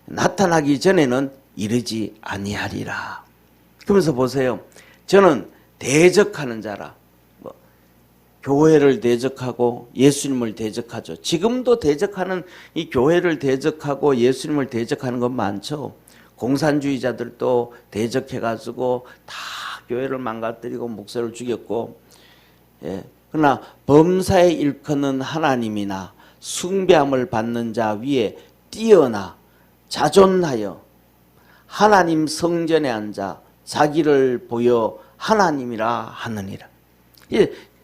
나타나기 전에는 이르지 아니하리라. 그러면서 보세요. 저는 대적하는 자라. 교회를 대적하고 예수님을 대적하죠. 지금도 대적하는, 이 교회를 대적하고 예수님을 대적하는 건 많죠. 공산주의자들도 대적해가지고 다 교회를 망가뜨리고 목사를 죽였고, 예. 그러나 범사에 일컫는 하나님이나 숭배함을 받는 자 위에 뛰어나 자존하여 하나님 성전에 앉아 자기를 보여 하나님이라 하느니라.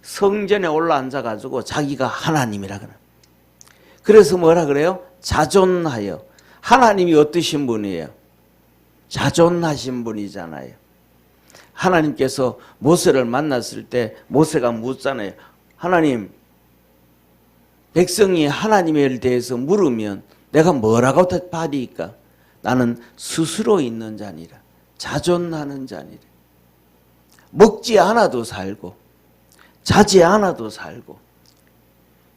성전에 올라앉아 가지고 자기가 하나님이라 그래. 그래서 뭐라 그래요? 자존하여. 하나님이 어떠신 분이에요? 자존하신 분이잖아요. 하나님께서 모세를 만났을 때 모세가 묻잖아요. 하나님, 백성이 하나님에 대해서 물으면 내가 뭐라고 답하리까? 나는 스스로 있는 자니라. 자존하는 자니라. 먹지 않아도 살고 자지 않아도 살고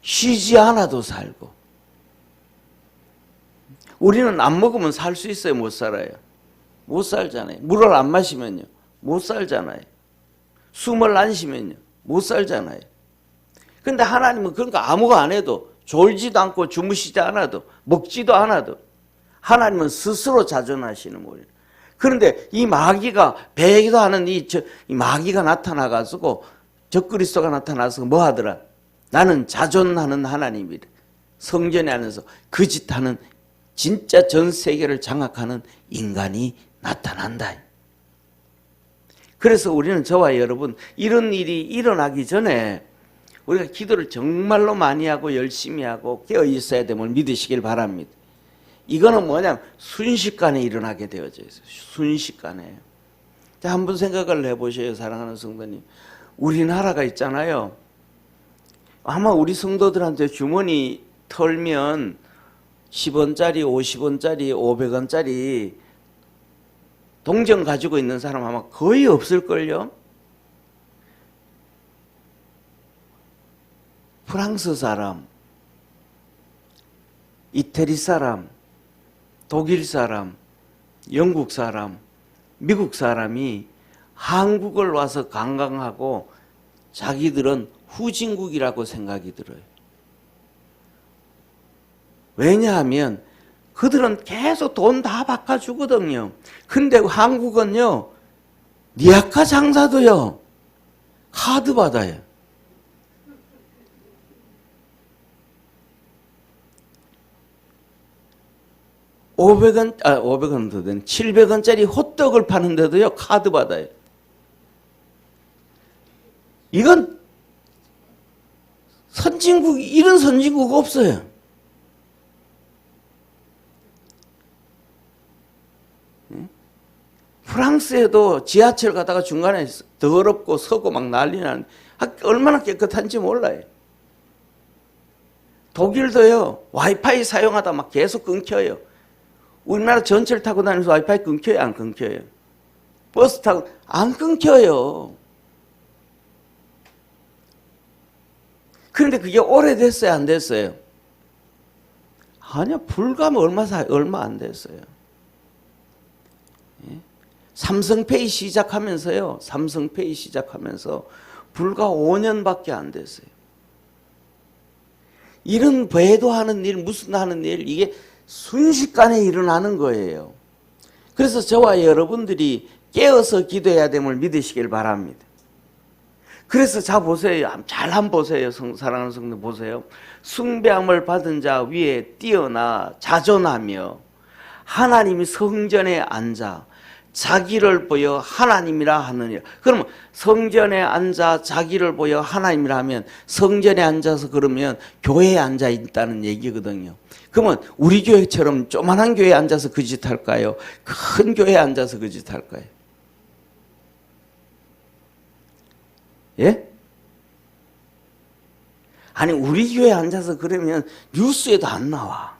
쉬지 않아도 살고. 우리는 안 먹으면 살 수 있어요? 못 살아요? 못 살잖아요. 물을 안 마시면요 못 살잖아요. 숨을 안 쉬면요 못 살잖아요. 근데 하나님은 그러니까 아무거 안 해도, 졸지도 않고 주무시지 않아도 먹지도 않아도 하나님은 스스로 자존하시는 거예요. 그런데 이 마귀가, 배기도 하는 이 마귀가 나타나가지고, 적그리스도가 나타나서 뭐 하더라? 나는 자존하는 하나님이래. 성전에 앉아서 그 짓하는, 진짜 전 세계를 장악하는 인간이 나타난다. 그래서 우리는, 저와 여러분, 이런 일이 일어나기 전에 우리가 기도를 정말로 많이 하고 열심히 하고 깨어 있어야 됨을 믿으시길 바랍니다. 이거는 뭐냐면 순식간에 일어나게 되어져 있어요. 순식간에. 자, 한번 생각을 해보세요, 사랑하는 성도님. 우리나라가 있잖아요. 아마 우리 성도들한테 주머니 털면 10원짜리, 50원짜리, 500원짜리 동전 가지고 있는 사람 아마 거의 없을걸요? 프랑스 사람, 이태리 사람, 독일 사람, 영국 사람, 미국 사람이 한국을 와서 관광하고 자기들은 후진국이라고 생각이 들어요. 왜냐하면 그들은 계속 돈 다 바꿔주거든요. 근데 한국은요, 니아카 장사도요, 카드 받아요. 500원 더 되는 700원짜리 호떡을 파는데도요, 카드 받아요. 이건 이런 선진국 없어요. 프랑스에도 지하철 가다가 중간에 더럽고 서고 막 난리 나는, 얼마나 깨끗한지 몰라요. 독일도요, 와이파이 사용하다 막 계속 끊겨요. 우리나라 전철 타고 다니면서 와이파이 끊겨요, 안 끊겨요? 버스 타고 안 끊겨요. 그런데 그게 오래됐어요, 안 됐어요? 아니요, 불과 얼마 안 됐어요. 예? 삼성페이 시작하면서 불과 5년밖에 안 됐어요. 이런 배도하는 일, 무슨 하는 일, 이게 순식간에 일어나는 거예요. 그래서 저와 여러분들이 깨어서 기도해야 됨을 믿으시길 바랍니다. 그래서 자 보세요. 잘 한번 보세요. 사랑하는 성도 보세요. 숭배함을 받은 자 위에 뛰어나 자존하며 하나님이 성전에 앉아 자기를 보여 하나님이라 하느니라. 그러면 성전에 앉아 자기를 보여 하나님이라 하면 성전에 앉아서 그러면 교회에 앉아 있다는 얘기거든요. 그러면 우리 교회처럼 조만한 교회에 앉아서 그 짓 할까요? 큰 교회에 앉아서 그 짓 할까요? 예? 아니, 우리 교회에 앉아서 그러면 뉴스에도 안 나와.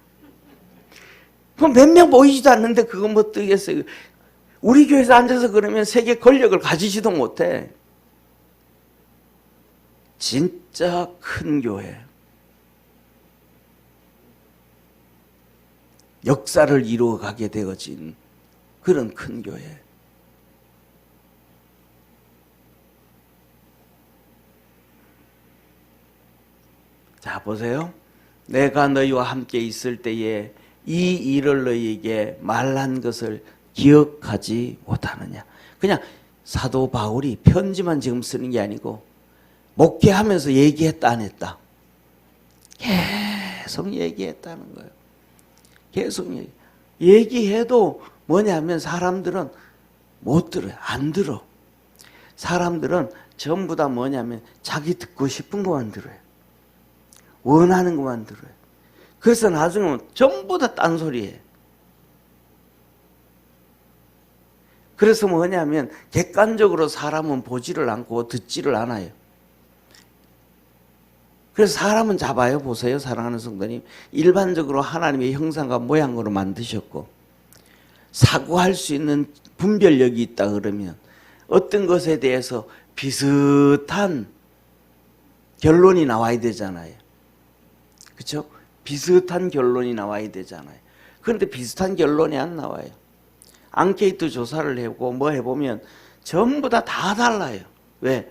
그럼 몇 명 모이지도 않는데 그거 뭐 뜨겠어요? 우리 교회에서 앉아서 그러면 세계 권력을 가지지도 못해. 진짜 큰 교회, 역사를 이루어가게 되어진 그런 큰 교회. 자, 보세요. 내가 너희와 함께 있을 때에 이 일을 너희에게 말한 것을 기억하지 못하느냐. 그냥 사도 바울이 편지만 지금 쓰는 게 아니고 목회하면서 얘기했다 안 했다? 계속 얘기했다는 거예요. 계속 얘기해도 뭐냐면 사람들은 못 들어요. 안 들어. 사람들은 전부 다 뭐냐면 자기 듣고 싶은 것만 들어요. 원하는 것만 들어요. 그래서 나중에 전부 다 딴소리예요. 그래서 뭐냐면 객관적으로 사람은 보지를 않고 듣지를 않아요. 그래서 사람은 잡아요. 보세요. 사랑하는 성도님. 일반적으로 하나님의 형상과 모양으로 만드셨고 사고할 수 있는 분별력이 있다 그러면 어떤 것에 대해서 비슷한 결론이 나와야 되잖아요. 그렇죠? 비슷한 결론이 나와야 되잖아요. 그런데 비슷한 결론이 안 나와요. 앙케이트 조사를 해보고 뭐 해보면 전부 다 달라요. 왜?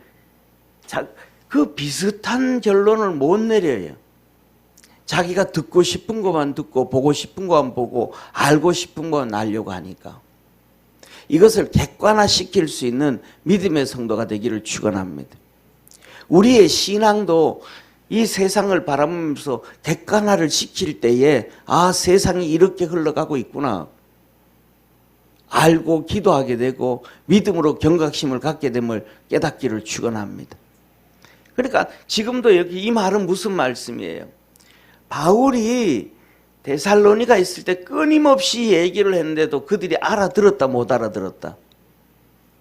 그 비슷한 결론을 못 내려요. 자기가 듣고 싶은 것만 듣고 보고 싶은 것만 보고 알고 싶은 것만 알려고 하니까 이것을 객관화시킬 수 있는 믿음의 성도가 되기를 축원합니다. 우리의 신앙도 이 세상을 바라보면서 객관화를 시킬 때에 아, 세상이 이렇게 흘러가고 있구나 알고 기도하게 되고 믿음으로 경각심을 갖게 됨을 깨닫기를 축원합니다. 그러니까 지금도 여기 이 말은 무슨 말씀이에요? 바울이 데살로니가 있을 때 끊임없이 얘기를 했는데도 그들이 알아들었다 못 알아들었다?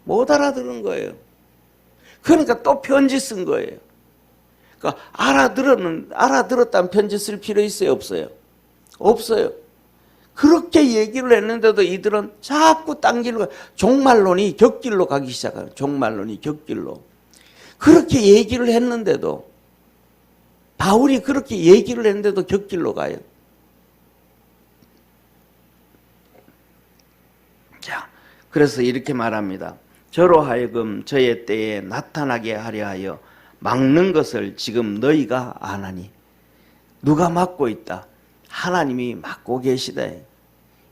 못 알아들은 거예요. 그러니까 또 편지 쓴 거예요. 그러니까 알아들었다면 편지 쓸 필요 있어요? 없어요? 없어요. 그렇게 얘기를 했는데도 이들은 자꾸 딴 길로 종말론이 격길로 가기 시작해요. 종말론이 격길로. 그렇게 얘기를 했는데도 바울이 그렇게 얘기를 했는데도 격길로 가요. 자, 그래서 이렇게 말합니다. 저로 하여금 저의 때에 나타나게 하려 하여 막는 것을 지금 너희가 아나니. 누가 막고 있다? 하나님이 막고 계시다.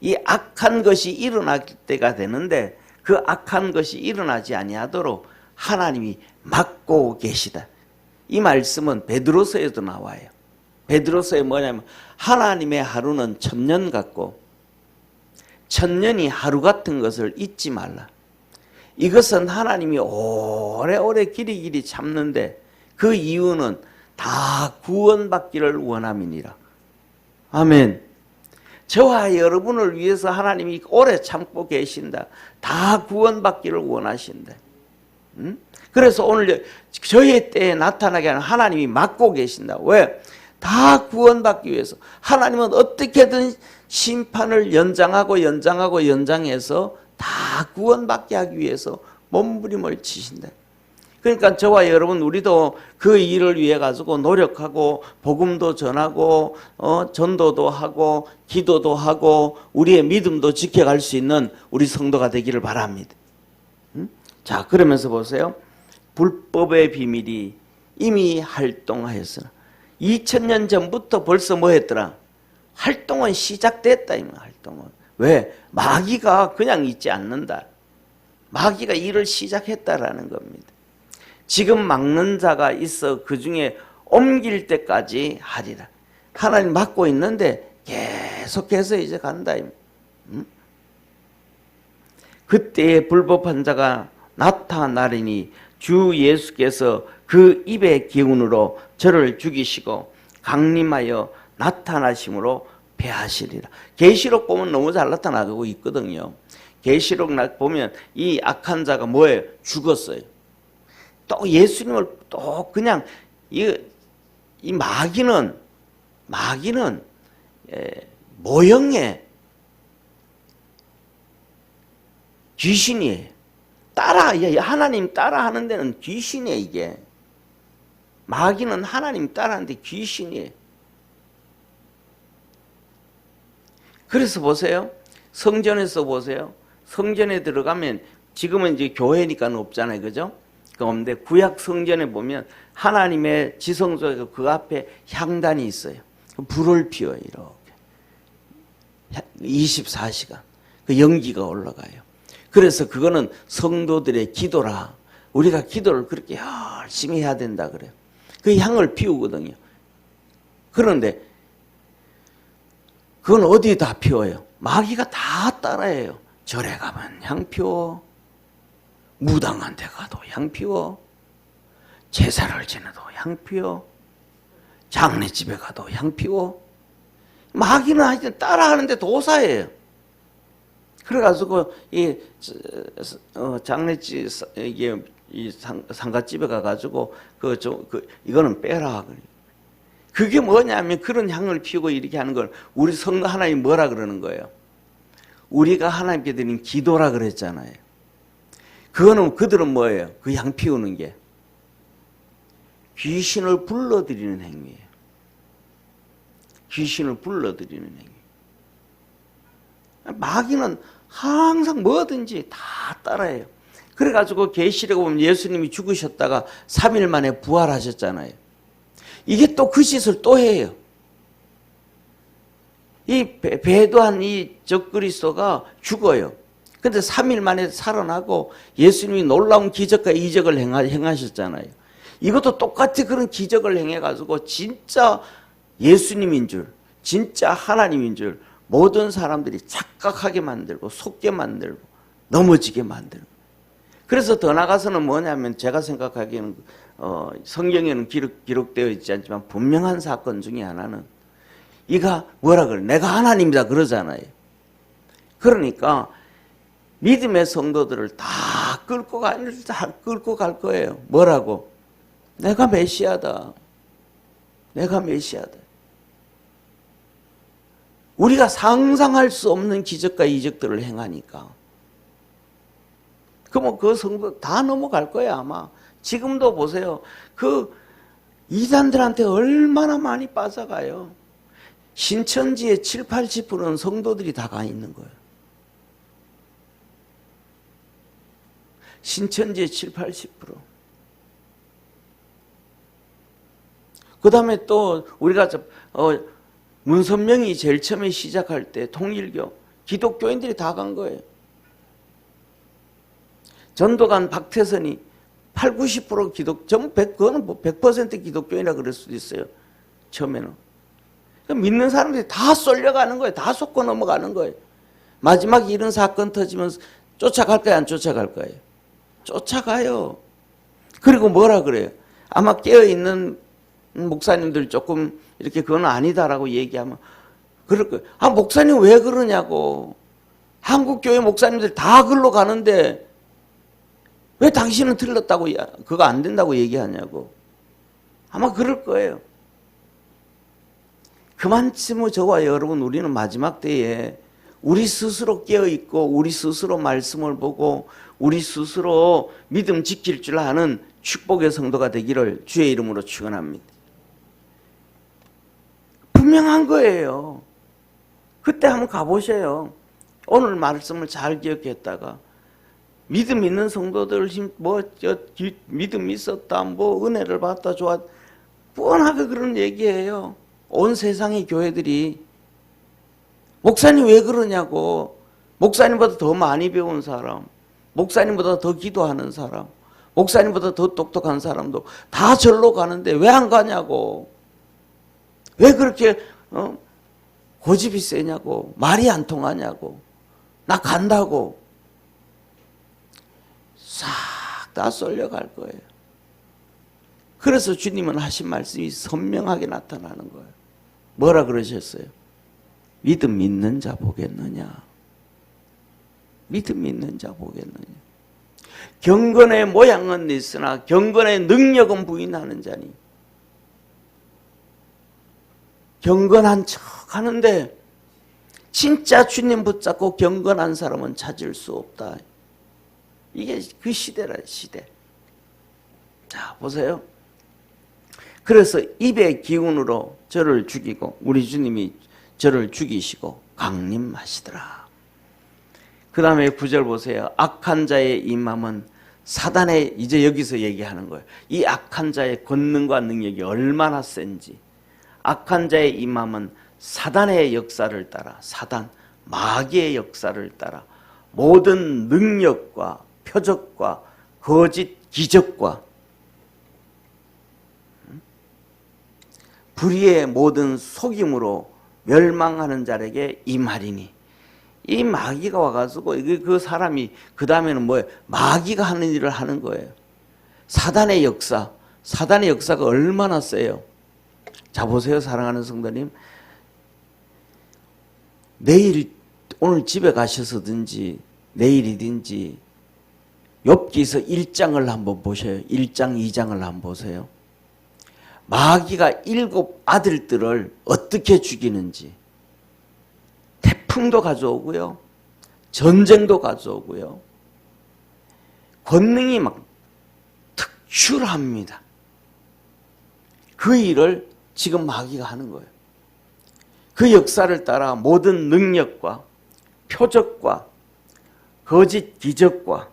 이 악한 것이 일어날 때가 되는데 그 악한 것이 일어나지 아니하도록 하나님이 막고 계시다. 이 말씀은 베드로서에도 나와요. 베드로서에 뭐냐면 하나님의 하루는 천년 같고 천년이 하루 같은 것을 잊지 말라. 이것은 하나님이 오래오래 길이 참는데 그 이유는 다 구원받기를 원함이니라. 아멘. 저와 여러분을 위해서 하나님이 오래 참고 계신다. 다 구원받기를 원하신다. 그래서 오늘 저의 때에 나타나게 하는 하나님이 막고 계신다. 왜? 다 구원받기 위해서. 하나님은 어떻게든 심판을 연장해서 다 구원받게 하기 위해서 몸부림을 치신다. 그러니까 저와 여러분 우리도 그 일을 위해 가지고 노력하고 복음도 전하고 전도도 하고 기도도 하고 우리의 믿음도 지켜갈 수 있는 우리 성도가 되기를 바랍니다. 자, 그러면서 보세요. 불법의 비밀이 이미 활동하였으나 2000년 전부터 벌써 뭐 했더라? 활동은 시작됐다. 이 활동은. 왜? 마귀가 그냥 있지 않는다. 마귀가 일을 시작했다라는 겁니다. 지금 막는 자가 있어 그 중에 옮길 때까지 하리라. 하나님 막고 있는데 계속해서 이제 간다. 그때에 불법한 자가 나타나리니 주 예수께서 그 입의 기운으로 저를 죽이시고 강림하여 나타나심으로 패하시리라. 계시록 보면 너무 잘 나타나고 있거든요. 계시록 보면 이 악한 자가 뭐예요? 죽었어요. 또 예수님을 또 그냥 이 마귀는 모형의 귀신이에요. 하나님 따라하는 데는 귀신이에요. 이게 마귀는 하나님 따라하는데 귀신이에요. 그래서 보세요. 성전에서 보세요. 성전에 들어가면 지금은 이제 교회니까 없잖아요. 그죠? 그런데 구약 성전에 보면 하나님의 지성소에 그 앞에 향단이 있어요. 불을 피워요. 이렇게 24시간 그 연기가 올라가요. 그래서 그거는 성도들의 기도라. 우리가 기도를 그렇게 열심히 해야 된다 그래요. 그 향을 피우거든요. 그런데 그건 어디에다 피워요? 마귀가 다 따라해요. 절에 가면 향 피워, 무당한 데 가도 향 피워, 제사를 지내도 향 피워, 장례집에 가도 향 피워. 마귀는 하여튼 따라하는데 도사예요. 그래가지고 이 장례집 이게 이 상가집에 가가지고 이거는 빼라. 그게 뭐냐면 그런 향을 피우고 이렇게 하는 걸 우리 성도 하나님 뭐라 그러는 거예요? 우리가 하나님께 드린 기도라 그랬잖아요. 그거는 그들은 뭐예요? 그 향 피우는 게 귀신을 불러들이는 행위예요. 귀신을 불러들이는 행위. 마귀는 항상 뭐든지 다 따라해요. 그래가지고 계시록에 보면 예수님이 죽으셨다가 3일 만에 부활하셨잖아요. 이게 또 그 짓을 또 해요. 이 배도한 이 적그리스도가 죽어요. 근데 3일 만에 살아나고 예수님이 놀라운 기적과 이적을 행하셨잖아요. 이것도 똑같이 그런 기적을 행해가지고 진짜 예수님인 줄, 진짜 하나님인 줄 모든 사람들이 착각하게 만들고 속게 만들고 넘어지게 만들고. 그래서 더 나가서는 뭐냐면 제가 생각하기에는 성경에는 기록되어 있지 않지만 분명한 사건 중에 하나는 이가 뭐라 그래? 내가 하나님이다 그러잖아요. 그러니까 믿음의 성도들을 다 끌고 갈 거예요. 뭐라고? 내가 메시아다. 내가 메시아다. 우리가 상상할 수 없는 기적과 이적들을 행하니까. 그러면 그 성도 다 넘어갈 거야 아마. 지금도 보세요. 그 이단들한테 얼마나 많이 빠져가요. 신천지의 7, 80%는 성도들이 다 가 있는 거예요. 신천지의 7, 80%. 그 다음에 또 우리가 문선명이 제일 처음에 시작할 때 통일교 기독교인들이 다 간 거예요. 전도관 박태선이 8, 90% 그거는 뭐 100% 기독교인이라 그럴 수도 있어요. 처음에는. 믿는 사람들이 다 쏠려가는 거예요. 다 속고 넘어가는 거예요. 마지막에 이런 사건 터지면 쫓아갈 거예요? 안 쫓아갈 거예요? 쫓아가요. 그리고 뭐라 그래요? 아마 깨어있는 목사님들 조금 이렇게 그건 아니다라고 얘기하면 그럴 거예요. 아, 목사님 왜 그러냐고. 한국교회 목사님들 다 글로 가는데 왜 당신은 틀렸다고, 그거 안 된다고 얘기하냐고. 아마 그럴 거예요. 그만큼 저와 여러분 우리는 마지막 때에 우리 스스로 깨어있고 우리 스스로 말씀을 보고 우리 스스로 믿음 지킬 줄 아는 축복의 성도가 되기를 주의 이름으로 축원합니다. 분명한 거예요. 그때 한번 가보세요. 오늘 말씀을 잘 기억했다가 믿음 있는 성도들 믿음 있었다, 은혜를 받다, 좋아, 뻔하게 그런 얘기해요. 온 세상의 교회들이. 목사님 왜 그러냐고. 목사님보다 더 많이 배운 사람, 목사님보다 더 기도하는 사람, 목사님보다 더 똑똑한 사람도 다 절로 가는데 왜 안 가냐고. 왜 그렇게 고집이 세냐고. 말이 안 통하냐고. 나 간다고. 싹 다 쏠려갈 거예요. 그래서 주님은 하신 말씀이 선명하게 나타나는 거예요. 뭐라 그러셨어요? 믿음 있는 자 보겠느냐. 믿음 있는 자 보겠느냐. 경건의 모양은 있으나 경건의 능력은 부인하는 자니. 경건한 척 하는데 진짜 주님 붙잡고 경건한 사람은 찾을 수 없다. 이게 그 시대라, 시대. 자, 보세요. 그래서 입의 기운으로 저를 죽이고 우리 주님이 저를 죽이시고 강림하시더라. 그 다음에 9절 보세요. 악한 자의 임함은 사단의, 이제 여기서 얘기하는 거예요. 이 악한 자의 권능과 능력이 얼마나 센지. 악한 자의 임함은 사단의 역사를 따라, 사단, 마귀의 역사를 따라 모든 능력과 표적과 거짓 기적과 불의의 모든 속임으로 멸망하는 자에게 임하리니. 이 마귀가 와가지고 그 사람이 그 다음에는 뭐예요? 마귀가 하는 일을 하는 거예요. 사단의 역사가 얼마나 세요. 자 보세요, 사랑하는 성도님. 오늘 집에 가셔서든지 내일이든지 욥기서 1장을 한번 보셔요. 1장 2장을 한번 보세요. 마귀가 7 아들들을 어떻게 죽이는지. 태풍도 가져오고요. 전쟁도 가져오고요. 권능이 막 특출합니다. 그 일을 지금 마귀가 하는 거예요. 그 역사를 따라 모든 능력과 표적과 거짓 기적과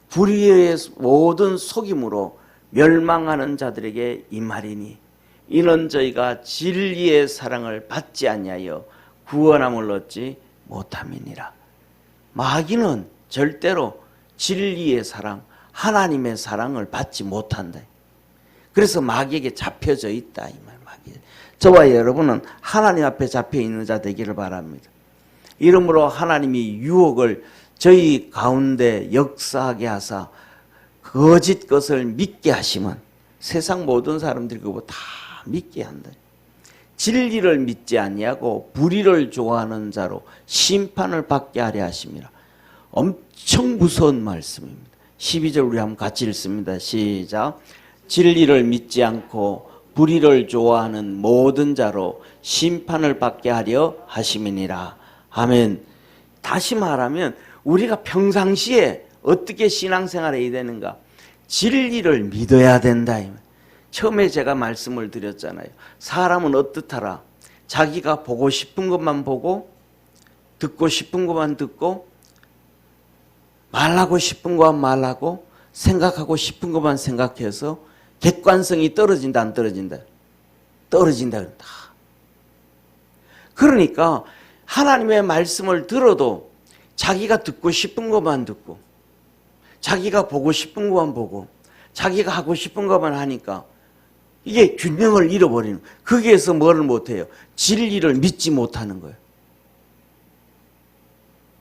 불의의 모든 속임으로 멸망하는 자들에게 임하리니 이는 저희가 진리의 사랑을 받지 아니하여 구원함을 얻지 못함이니라. 마귀는 절대로 진리의 사랑, 하나님의 사랑을 받지 못한다. 그래서 마귀에게 잡혀져 있다 이 말. 마귀. 저와 여러분은 하나님 앞에 잡혀 있는 자 되기를 바랍니다. 이러므로 하나님이 유혹을 저희 가운데 역사하게 하사 거짓 것을 믿게 하시면 세상 모든 사람들이 그거 다 믿게 한다. 진리를 믿지 아니하고 불의를 좋아하는 자로 심판을 받게 하려 하심이라. 엄청 무서운 말씀입니다. 12절 우리 한번 같이 읽습니다. 시작. 진리를 믿지 않고 불의를 좋아하는 모든 자로 심판을 받게 하려 하심이니라. 아멘. 다시 말하면 우리가 평상시에 어떻게 신앙생활을 해야 되는가? 진리를 믿어야 된다. 처음에 제가 말씀을 드렸잖아요. 사람은 어떻더라? 자기가 보고 싶은 것만 보고 듣고 싶은 것만 듣고 말하고 싶은 것만 말하고 생각하고 싶은 것만 생각해서 객관성이 떨어진다 안 떨어진다? 떨어진다. 그러니까 하나님의 말씀을 들어도 자기가 듣고 싶은 것만 듣고 자기가 보고 싶은 것만 보고 자기가 하고 싶은 것만 하니까 이게 균형을 잃어버리는, 거기에서 뭐를 못해요? 진리를 믿지 못하는 거예요.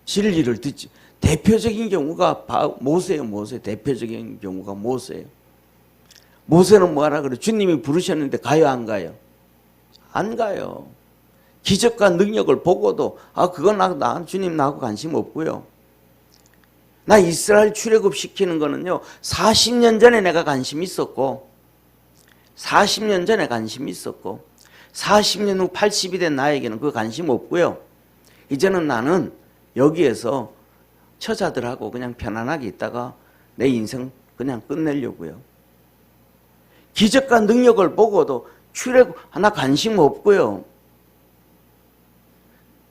진리를 듣지. 대표적인 경우가 모세예요. 대표적인 경우가 모세예요. 모세는 뭐하라 그래? 주님이 부르셨는데 가요 안 가요? 안 가요. 기적과 능력을 보고도 그건 나 주님 나하고 관심 없고요. 나 이스라엘 출애굽시키는 거는요 40년 전에 내가 관심이 있었고 40년 전에 관심이 있었고 40년 후 80이 된 나에게는 그 관심 없고요. 이제는 나는 여기에서 처자들하고 그냥 편안하게 있다가 내 인생 그냥 끝내려고요. 기적과 능력을 보고도 출애굽 나 관심 없고요.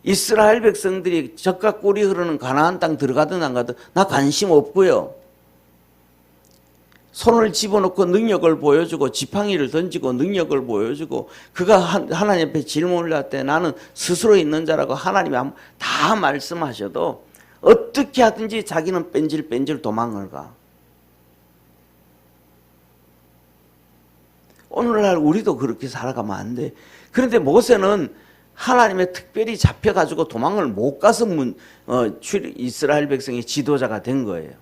이스라엘 백성들이 젖과 꿀이 흐르는 가나안 땅 들어가든 안 가든 나 관심 없고요. 손을 집어넣고 능력을 보여주고 지팡이를 던지고 능력을 보여주고 그가 하나님 앞에 질문을 할 때 나는 스스로 있는 자라고 하나님이 다 말씀하셔도 어떻게 하든지 자기는 뺀질뺀질 도망을 가. 오늘날 우리도 그렇게 살아가면 안 돼. 그런데 모세는 하나님의 특별히 잡혀가지고 도망을 못 가서 이스라엘 백성의 지도자가 된 거예요.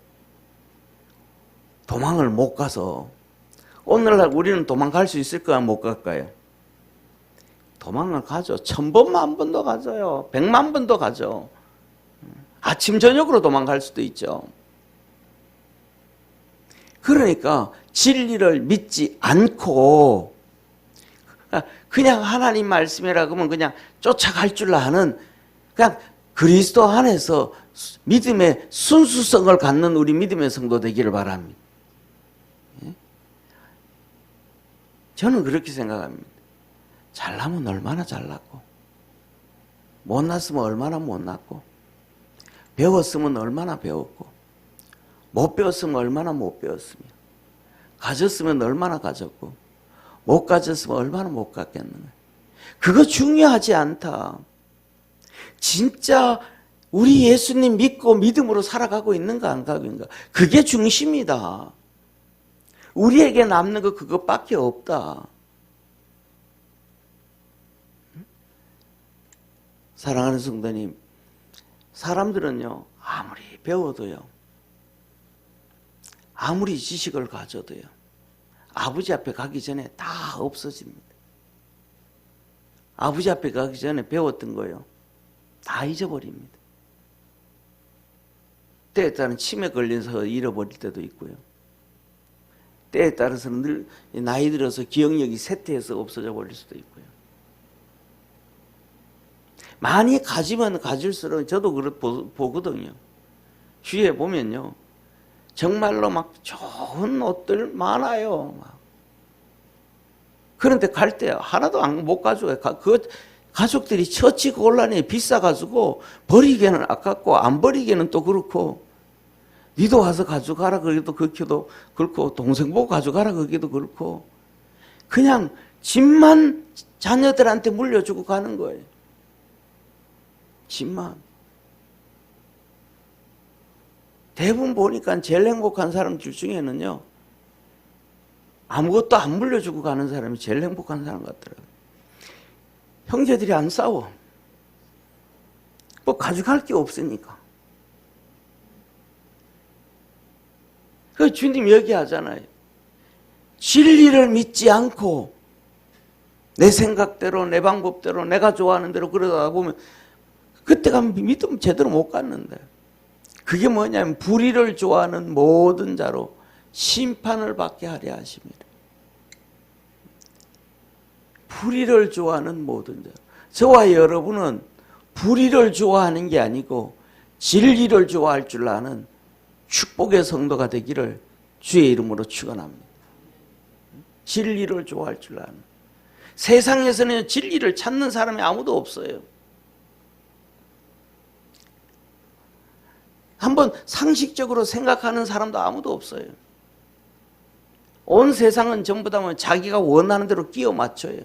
도망을 못 가서. 오늘날 우리는 도망갈 수 있을까요? 못 갈까요? 도망을 가죠. 1000번, 10,000번도 가져요. 100만 번도 가죠. 아침 저녁으로 도망갈 수도 있죠. 그러니까 진리를 믿지 않고 그냥 하나님 말씀이라 그러면 그냥 쫓아갈 줄 아는 그냥 그리스도 안에서 믿음의 순수성을 갖는 우리 믿음의 성도 되기를 바랍니다. 저는 그렇게 생각합니다. 잘나면 얼마나 잘났고 못났으면 얼마나 못났고 배웠으면 얼마나 배웠고 못 배웠으면 얼마나 못 배웠으며 가졌으면 얼마나 가졌고 못 가졌으면 얼마나 못 갔겠는 거예요. 그거 중요하지 않다. 진짜 우리 예수님 믿고 믿음으로 살아가고 있는가 안 가고 있는가. 그게 중심이다. 우리에게 남는 거 그것밖에 없다. 사랑하는 성도님, 사람들은요 아무리 배워도요, 아무리 지식을 가져도요, 아버지 앞에 가기 전에 다 없어집니다. 아버지 앞에 가기 전에 배웠던 거요 다 잊어버립니다. 때에 따라서는 치매 걸려서 잃어버릴 때도 있고요, 때에 따라서는 늘 나이 들어서 기억력이 쇠퇴해서 없어져 버릴 수도 있고요. 많이 가지면 가질수록, 저도 보거든요. 주위에 보면요 정말로 막 좋은 옷들 많아요. 그런데 갈 때 하나도 못 가져가요. 그 가족들이 처치곤란해, 비싸가지고 버리기에는 아깝고 안 버리기에는 또 그렇고, 니도 와서 가져가라 그래도 그렇게도 그렇고, 동생 보고 가져가라 그게도 그렇고, 그냥 집만 자녀들한테 물려주고 가는 거예요. 집만. 대부분 보니까 제일 행복한 사람들 중에는요 아무것도 안 물려주고 가는 사람이 제일 행복한 사람 같더라고요. 형제들이 안 싸워. 뭐 가져갈 게 없으니까. 그 주님 얘기하잖아요. 진리를 믿지 않고 내 생각대로 내 방법대로 내가 좋아하는 대로 그러다 보면 그때 가면 믿음 제대로 못 갔는데, 그게 뭐냐면 불의를 좋아하는 모든 자로 심판을 받게 하려 하십니다. 불의를 좋아하는 모든 자. 저와 여러분은 불의를 좋아하는 게 아니고 진리를 좋아할 줄 아는 축복의 성도가 되기를 주의 이름으로 축원합니다. 진리를 좋아할 줄 아는. 세상에서는 진리를 찾는 사람이 아무도 없어요. 한번 상식적으로 생각하는 사람도 아무도 없어요. 온 세상은 전부 다 자기가 원하는 대로 끼워 맞춰요.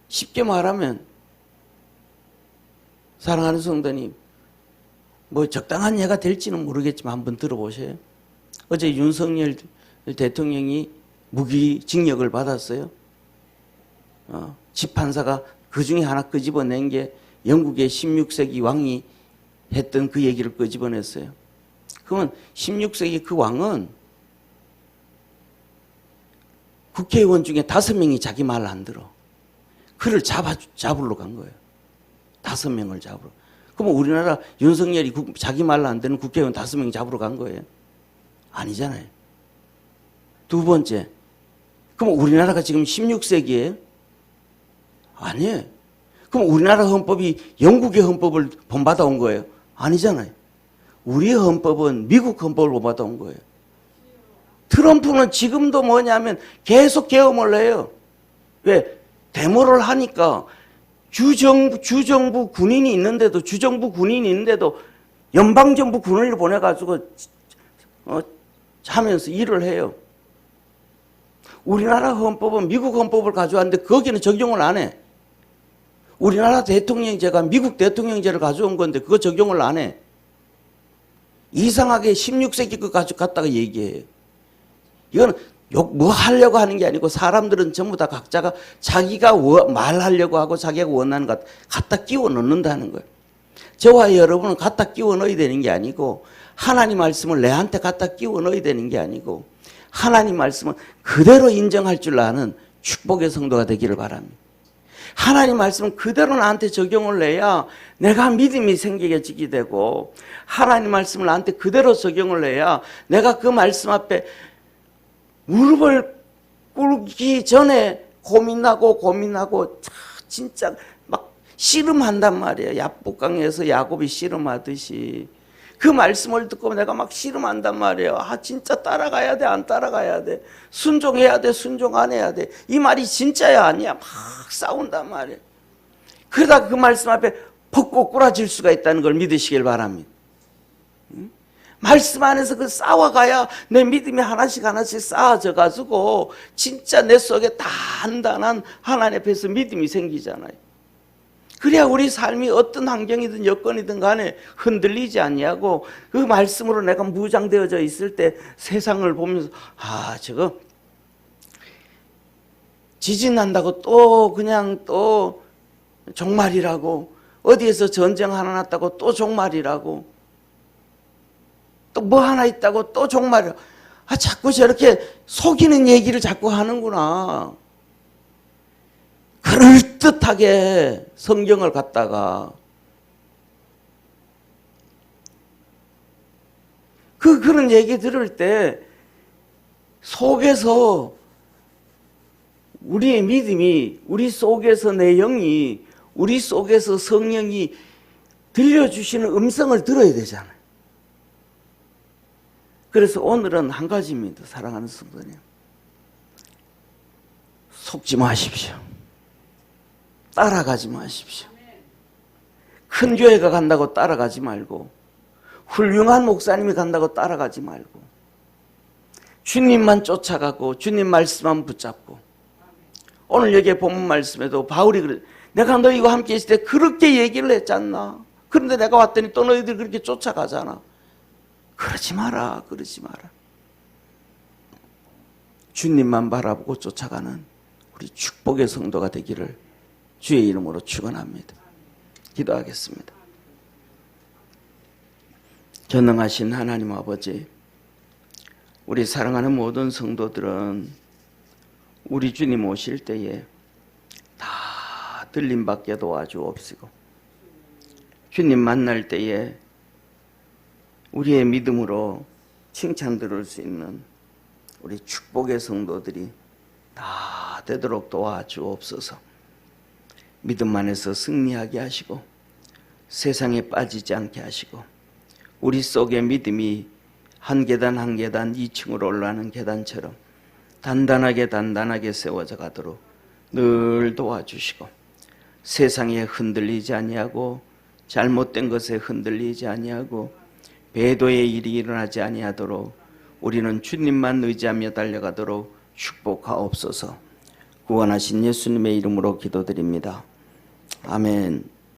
쉽게 말하면, 사랑하는 성도님, 뭐 적당한 예가 될지는 모르겠지만 한번 들어보세요. 어제 윤석열 대통령이 무기징역을 받았어요. 집판사가 그 중에 하나 끄집어낸 게 영국의 16세기 왕이 했던 그 얘기를 끄집어냈어요. 그러면 16세기 그 왕은 국회의원 중에 5명이 자기 말 안 들어. 그를 잡으러 간 거예요. 5명을 잡으러. 그럼 우리나라 윤석열이 자기 말 안 듣는 국회의원 5명이 잡으러 간 거예요? 아니잖아요. 두 번째, 그럼 우리나라가 지금 16세기예요? 아니에요. 그럼 우리나라 헌법이 영국의 헌법을 본받아 온 거예요? 아니잖아요. 우리의 헌법은 미국 헌법을 본받아 온 거예요. 트럼프는 지금도 뭐냐면 계속 계엄을 해요. 왜? 데모를 하니까 주정부 군인이 있는데도, 연방정부 군인을 보내가지고 하면서 일을 해요. 우리나라 헌법은 미국 헌법을 가져왔는데 거기는 적용을 안 해. 우리나라 대통령제가 미국 대통령제를 가져온 건데 그거 적용을 안 해. 이상하게 16세기 거 가져갔다가 얘기해요. 이거는 뭐 하려고 하는 게 아니고, 사람들은 전부 다 각자가 자기가 말하려고 하고 자기가 원하는 것 갖다 끼워 넣는다는 거예요. 저와 여러분은 갖다 끼워 넣어야 되는 게 아니고, 하나님 말씀을 내한테 갖다 끼워 넣어야 되는 게 아니고, 하나님 말씀은 그대로 인정할 줄 아는 축복의 성도가 되기를 바랍니다. 하나님 말씀은 그대로 나한테 적용을 해야 내가 믿음이 생기게 되고, 하나님 말씀을 나한테 그대로 적용을 해야 내가 그 말씀 앞에 무릎을 꿇기 전에 고민하고 진짜 막 씨름한단 말이에요. 야복강에서 야곱이 씨름하듯이 그 말씀을 듣고 내가 막 씨름한단 말이에요. 진짜 따라가야 돼, 안 따라가야 돼, 순종해야 돼, 순종 안 해야 돼, 이 말이 진짜야 아니야, 막 싸운단 말이에요. 그러다 그 말씀 앞에 퍽 꼬꾸라질 수가 있다는 걸 믿으시길 바랍니다. 말씀 안에서 그 싸워가야 내 믿음이 하나씩 쌓아져 가지고 진짜 내 속에 단단한 하나님 앞에서 믿음이 생기잖아요. 그래야 우리 삶이 어떤 환경이든 여건이든 간에 흔들리지 않냐고. 그 말씀으로 내가 무장되어져 있을 때 세상을 보면서 저거 지진 난다고 또 그냥 또 종말이라고, 어디에서 전쟁 하나 났다고 또 종말이라고, 또 뭐 하나 있다고 또 종말이라고. 자꾸 저렇게 속이는 얘기를 자꾸 하는구나. 그럴듯하게 성경을 갖다가 그런 얘기 들을 때 속에서 우리의 믿음이, 우리 속에서 내 영이, 우리 속에서 성령이 들려주시는 음성을 들어야 되잖아요. 그래서 오늘은 한 가지입니다. 사랑하는 성도님, 속지 마십시오. 따라가지 마십시오. 큰 교회가 간다고 따라가지 말고, 훌륭한 목사님이 간다고 따라가지 말고, 주님만 쫓아가고 주님 말씀만 붙잡고. 오늘 여기에 본문 말씀에도 바울이 그래, 내가 너희와 함께 있을 때 그렇게 얘기를 했잖아. 그런데 내가 왔더니 또 너희들이 그렇게 쫓아가잖아. 그러지 마라, 그러지 마라. 주님만 바라보고 쫓아가는 우리 축복의 성도가 되기를 주의 이름으로 축원합니다. 기도하겠습니다. 전능하신 하나님 아버지, 우리 사랑하는 모든 성도들은 우리 주님 오실 때에 다 들림받게 도와주옵시고, 주님 만날 때에 우리의 믿음으로 칭찬 들을 수 있는 우리 축복의 성도들이 다 되도록 도와주옵소서. 믿음 안에서 승리하게 하시고 세상에 빠지지 않게 하시고, 우리 속의 믿음이 한 계단 한 계단 2층으로 올라가는 계단처럼 단단하게 세워져 가도록 늘 도와주시고, 세상에 흔들리지 아니하고 잘못된 것에 흔들리지 아니하고 배도의 일이 일어나지 아니하도록 우리는 주님만 의지하며 달려가도록 축복하옵소서. 구원하신 예수님의 이름으로 기도드립니다. 아멘.